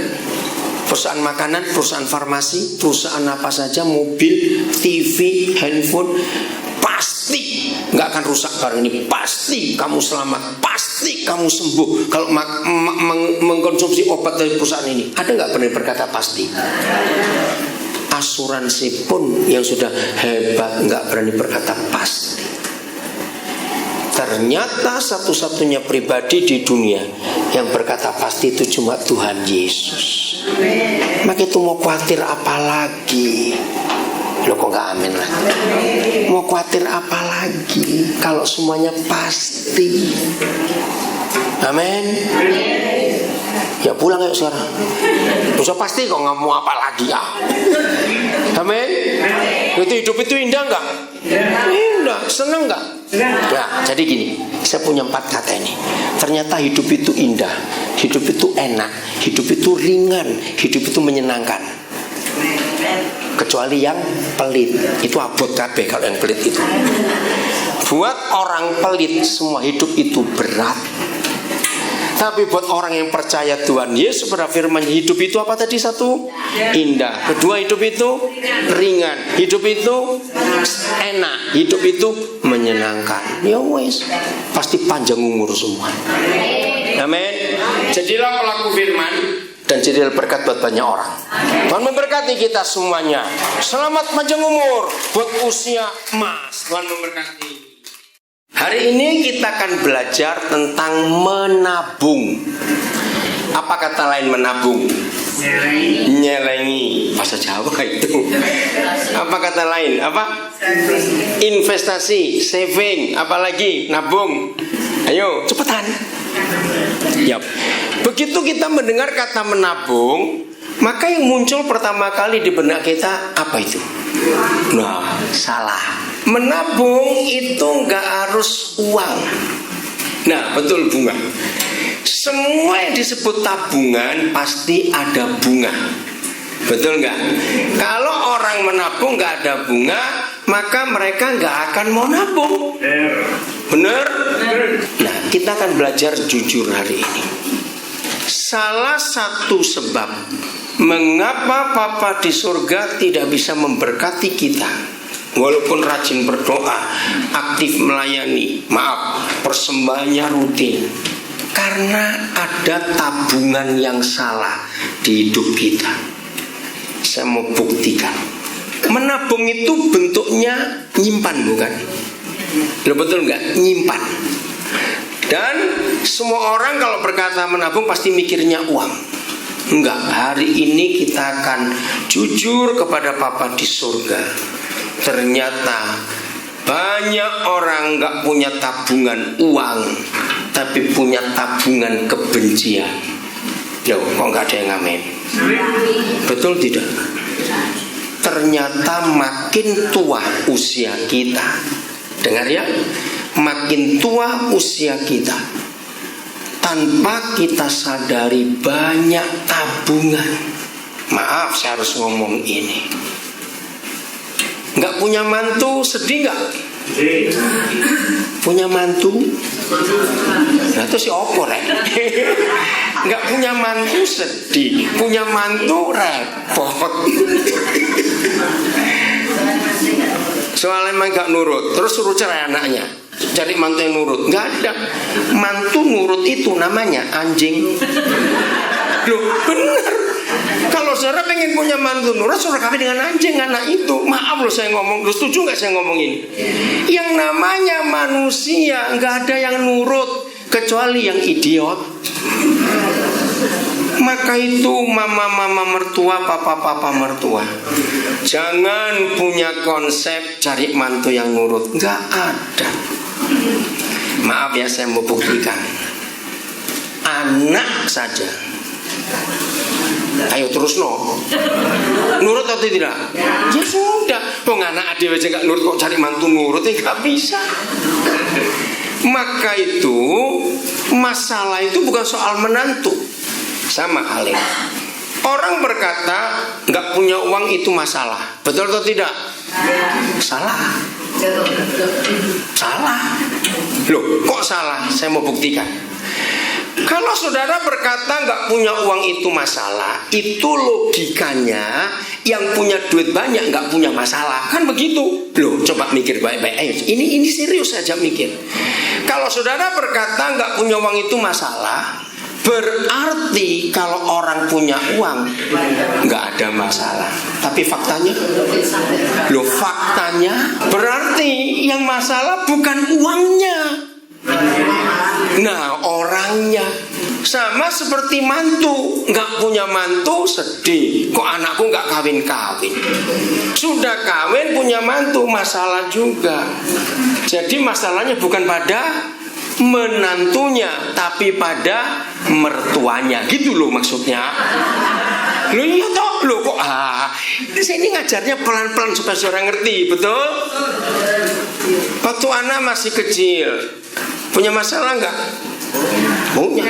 perusahaan makanan, perusahaan farmasi, perusahaan apa saja, mobil, TV, handphone, pasti nggak akan rusak barang ini. Pasti kamu selamat, pasti kamu sembuh kalau mengkonsumsi obat dari perusahaan ini. Ada nggak pernah berkata pasti? Asuransi pun yang sudah hebat nggak berani berkata pasti. Ternyata satu-satunya pribadi di dunia yang berkata pasti itu cuma Tuhan Yesus. Maka itu mau khawatir apa lagi? Lo kok gak amin lah? Mau khawatir apa lagi kalau semuanya pasti? Amin. Ya pulang ayo sekarang. Bisa pasti kok, nggak mau apa lagi ya. Amin. Itu hidup itu indah nggak? Indah. Seneng nggak? Ya, jadi gini, saya punya 4 kata ini. Ternyata hidup itu indah, hidup itu enak, hidup itu ringan, hidup itu menyenangkan. Kecuali yang pelit, itu abot kabeh kalau yang pelit itu. Buat orang pelit semua hidup itu berat. Tapi buat orang yang percaya Tuhan Yesus pada firman, hidup itu apa tadi? 1, indah. 2, hidup itu ringan. Hidup itu enak. Hidup itu menyenangkan. Ya wes, pasti panjang umur semua. Amin. Jadilah pelaku firman dan jadilah berkat buat banyak orang. Tuhan memberkati kita semuanya. Selamat panjang umur buat usia emas. Tuhan memberkati. Hari ini kita akan belajar tentang menabung. Apa kata lain menabung? Nyelengi. Bahasa Jawa itu. Apa kata lain? Apa? Investasi, saving, apalagi nabung. Ayo, cepetan. Yap. Begitu kita mendengar kata menabung, maka yang muncul pertama kali di benak kita apa itu? Nah, salah. Menabung itu nggak harus uang. Nah, betul bunga. Semua yang disebut tabungan pasti ada bunga. Betul nggak? Kalau orang menabung nggak ada bunga, maka mereka nggak akan mau nabung. Bener? Nah, kita akan belajar jujur hari ini. Salah satu sebab mengapa Papa di surga tidak bisa memberkati kita, walaupun rajin berdoa, aktif melayani, persembahannya rutin, karena ada tabungan yang salah di hidup kita. Saya mau buktikan. Menabung itu bentuknya nyimpan, bukan? Loh, betul nggak? Nyimpan. Dan semua orang kalau berkata menabung pasti mikirnya uang. Enggak, hari ini kita akan jujur kepada Papa di surga. Ternyata banyak orang nggak punya tabungan uang, tapi punya tabungan kebencian. Loh, kok nggak ada yang amin? Betul tidak? Ternyata makin tua usia kita, dengar ya, makin tua usia kita, tanpa kita sadari banyak tabungan. Maaf, saya harus ngomong ini. Nggak punya mantu, sedih nggak? Punya mantu? Nah itu si opor ya. Nggak punya mantu sedih, punya mantu repot. Soalnya emang gak nurut, terus suruh cerai anaknya, cari mantu yang nurut. Gak ada. Mantu nurut itu namanya anjing. Loh, bener. Kalau saudara pengen punya mantu nurut, saudara kawin dengan anjing anak itu. Maaf loh saya ngomong, lu setuju gak saya ngomong ini? Yang namanya manusia gak ada yang nurut kecuali yang idiot. Maka itu mama mertua, papa mertua, jangan punya konsep cari mantu yang nurut. Gak ada. Maaf ya, saya mau buktikan. Anak saja, ayo terus no, nurut atau tidak? Ya sudah, kok anak adik aja gak nurut, kok cari mantu nurut? Ya gak bisa. Maka itu masalah itu bukan soal menantu. Sama halnya, orang berkata nggak punya uang itu masalah. Betul atau tidak? Salah. Salah. Loh, kok salah? Saya mau buktikan. Kalau saudara berkata nggak punya uang itu masalah, itu logikanya yang punya duit banyak nggak punya masalah, kan begitu? Loh, coba mikir baik-baik. Ayo, ini serius saja mikir. Kalau saudara berkata nggak punya uang itu masalah, berarti kalau orang punya uang nggak ada masalah. Tapi faktanya, loh, faktanya berarti yang masalah bukan uangnya, nah orangnya. Sama seperti mantu, nggak punya mantu sedih, kok anakku nggak kawin-kawin. Sudah kawin punya mantu, masalah juga. Jadi masalahnya bukan pada menantunya, tapi pada mertuanya, gitu loh maksudnya. Loh iya toh, loh kok ini ngajarnya pelan-pelan supaya saudara ngerti, betul? Waktu anak masih kecil, punya masalah nggak? Punya.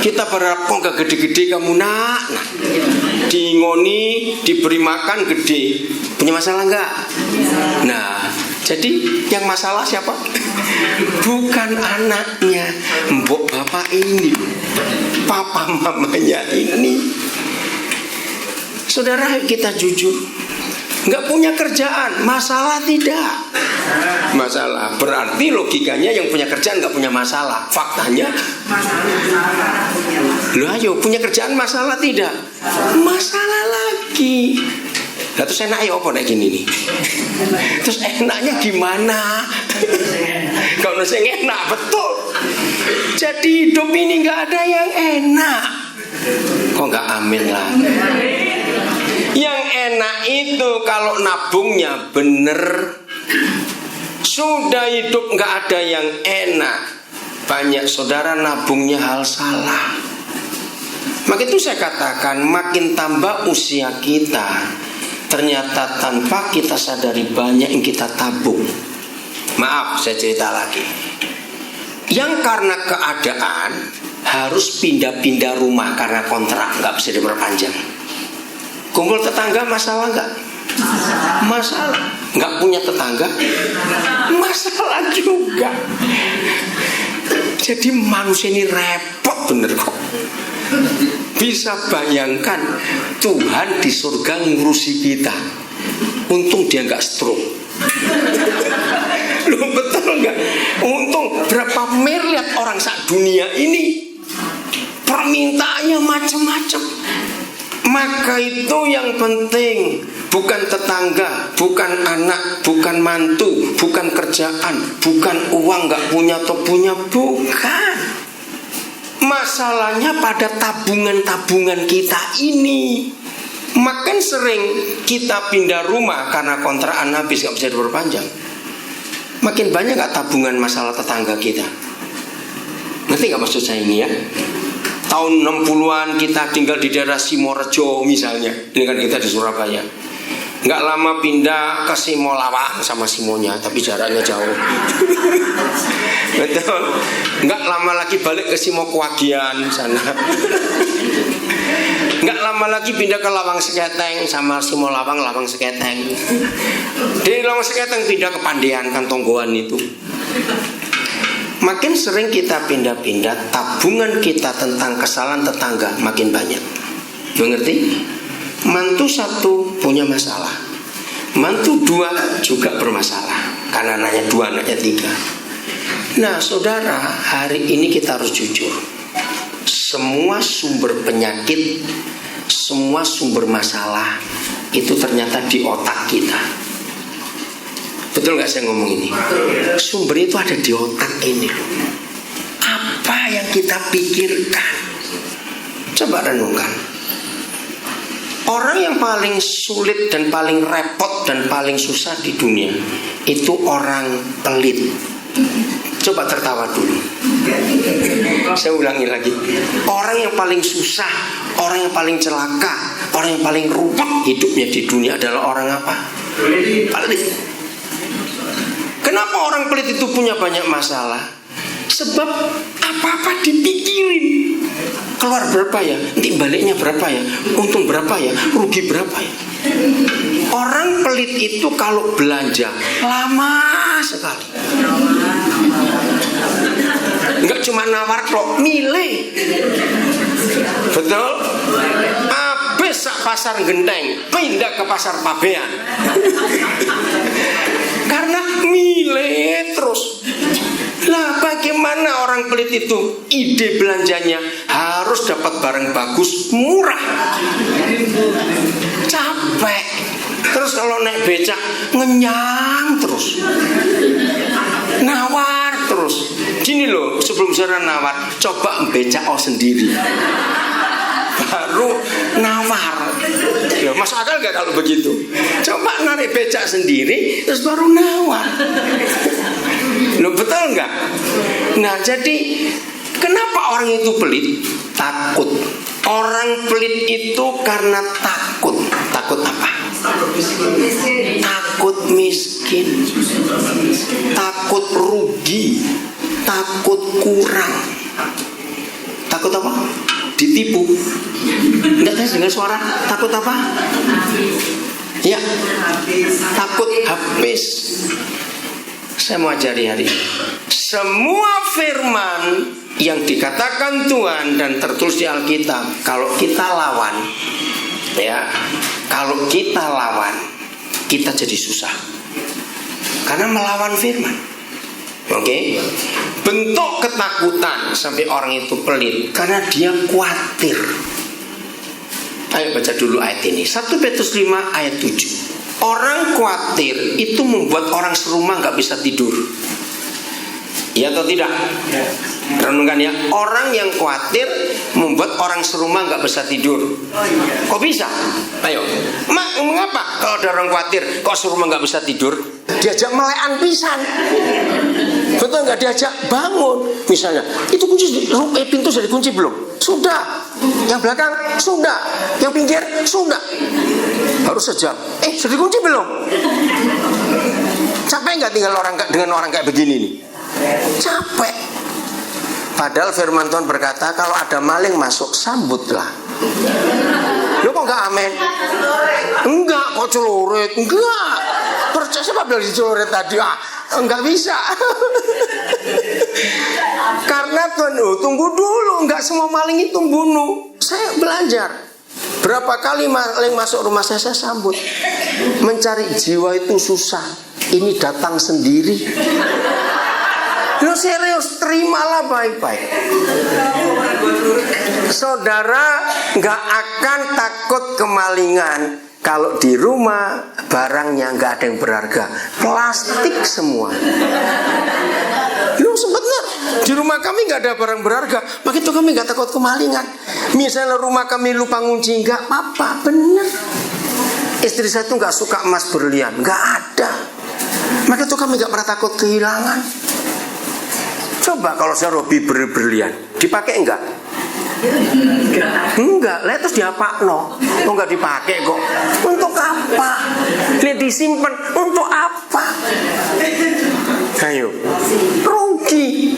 Kita berharap kok nggak gede-gede kamu nak, diingoni, diberi makan gede. Punya masalah nggak? Nah, jadi yang masalah siapa? Bukan anaknya, mbok bapak ini, papa mamanya ini. Saudara, kita jujur, nggak punya kerjaan, masalah tidak? Masalah. Berarti logikanya yang punya kerjaan nggak punya masalah. Faktanya, lu ayo punya kerjaan masalah tidak? Masalah lagi. Nah, terus enaknya apa kayak gini nih? Terus enaknya gimana? Kalau saya enak betul. Jadi hidup ini nggak ada yang enak. Kok nggak amin lah? Yang enak itu kalau nabungnya bener. Sudah hidup nggak ada yang enak. Banyak saudara nabungnya hal salah. Maka itu saya katakan, makin tambah usia kita, ternyata tanpa kita sadari banyak yang kita tabung. Maaf, saya cerita lagi. Yang karena keadaan harus pindah-pindah rumah karena kontrak nggak bisa diperpanjang. Kumpul tetangga masalah nggak? Masalah. Nggak punya tetangga? Masalah juga. Jadi manusia ini repot bener kok. Bisa bayangkan Tuhan di surga ngurusi kita. Untung dia nggak stroke. Loh, betul nggak? Untung berapa miliar orang sak dunia ini permintaannya macam-macam. Maka itu yang penting, bukan tetangga, bukan anak, bukan mantu, bukan kerjaan, bukan uang nggak punya atau punya, bukan. Masalahnya pada tabungan-tabungan kita ini. Makin sering kita pindah rumah karena kontrakan habis gak bisa diperpanjang, makin banyak gak tabungan masalah tetangga kita. Ngerti gak maksud saya ini ya? Tahun 60-an kita tinggal di daerah Simorejo misalnya. Ini kan kita di Surabaya. Gak lama pindah ke Simolawang sama Simonya, tapi jaraknya jauh. Betul. Gak lama lagi balik ke Simokuagian sana. Nggak lama lagi pindah ke Lawang Seketeng sama Simolawang, Lawang Seketeng. Dari Lawang Seketeng pindah ke Pandean, kan Tonggoan itu. Makin sering kita pindah-pindah, tabungan kita tentang kesalahan tetangga makin banyak. Mengerti? Mantu satu punya masalah, mantu dua juga bermasalah, karena anaknya dua, anaknya tiga. Nah saudara, hari ini kita harus jujur. Semua sumber penyakit, semua sumber masalah itu ternyata di otak kita. Betul gak saya ngomong ini? Sumber itu ada di otak ini. Apa yang kita pikirkan? Coba renungkan. Orang yang paling sulit dan paling repot dan paling susah di dunia itu orang pelit. Coba tertawa dulu. Saya ulangi lagi. Orang yang paling susah, orang yang paling celaka, orang yang paling ruwet hidupnya di dunia adalah orang apa? Pelit. Kenapa orang pelit itu punya banyak masalah? Sebab apa-apa dipikirin. Keluar berapa ya? Nanti baliknya berapa ya? Untung berapa ya? Rugi berapa ya? Orang pelit itu kalau belanja lama sekali. Enggak cuma nawar kok, milih. Betul? Habis sak pasar Genteng, pindah ke pasar Pabean. Karena milih terus. Lah bagaimana orang pelit itu? Ide belanjanya harus dapat barang bagus, murah. Capek. Terus kalau naik becak ngenyang terus. Nawar terus. Gini loh, sebelum saudara nawar, coba becak sendiri. Baru nawar. Loh, masuk akal gak kalau begitu? Coba narik becak sendiri, terus baru nawar. Loh, betul nggak? Nah, jadi kenapa orang itu pelit? Takut. Orang pelit itu karena takut. Takut apa? Takut miskin. Takut rugi. Takut kurang. Takut apa? Ditipu. Enggak tahu dengan suara. Takut apa? Ya. Takut habis. Saya mau ajari hari ini. Semua firman yang dikatakan Tuhan dan tertulis di Alkitab, kalau kita lawan, ya, kalau kita lawan, kita jadi susah. Karena melawan firman. Oke? Bentuk ketakutan sampai orang itu pelit karena dia khawatir. Ayo baca dulu ayat ini. 1 Petrus 5 ayat 7. Orang khawatir itu membuat orang serumah gak bisa tidur. Iya atau tidak? Ya. Renungkan ya. Orang yang khawatir membuat orang serumah gak bisa tidur. Kok bisa? Ayo. Mengapa kalau ada orang khawatir kok serumah gak bisa tidur? Diajak melekan pisan. Betul gak? Diajak bangun. Misalnya, itu kunci, pintu sudah dikunci belum? Sudah. Yang belakang sudah. Yang pinggir sudah. Baru sejam. Sudah dikunci belum? Capek nggak tinggal dengan orang kayak begini nih? Capek. Padahal firman Tuhan berkata kalau ada maling masuk sambutlah. Loh, kok kok nggak amin? Enggak, kok celurit? Enggak. Percaya siapa bilang celurit tadi? Enggak bisa. Karena tunggu dulu, enggak semua maling itu bunuh. Saya belajar. Berapa kali maling masuk rumah saya sambut. Mencari jiwa itu susah. Ini datang sendiri. Lo serius, terimalah baik-baik. Saudara nggak akan takut kemalingan kalau di rumah barangnya nggak ada yang berharga, plastik semua. Lo sebenarnya di rumah kami nggak ada barang berharga, maka itu kami nggak takut kemalingan. Misalnya rumah kami lupa ngunci, nggak apa-apa, bener. Istri saya tuh nggak suka emas berlian, nggak ada. Maka itu kami nggak pernah takut kehilangan. Coba kalau saya hobi berlian, dipakai enggak? Enggak, lihat terus diapakno. Oh enggak dipakai kok. Untuk apa? Lihat disimpan untuk apa? Ayo, rugi.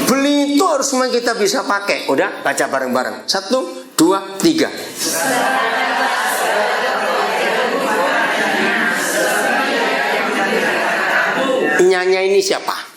Beli itu harus memang kita bisa pakai. Udah, baca bareng-bareng. 1, 2, 3. Nyanyi ini siapa?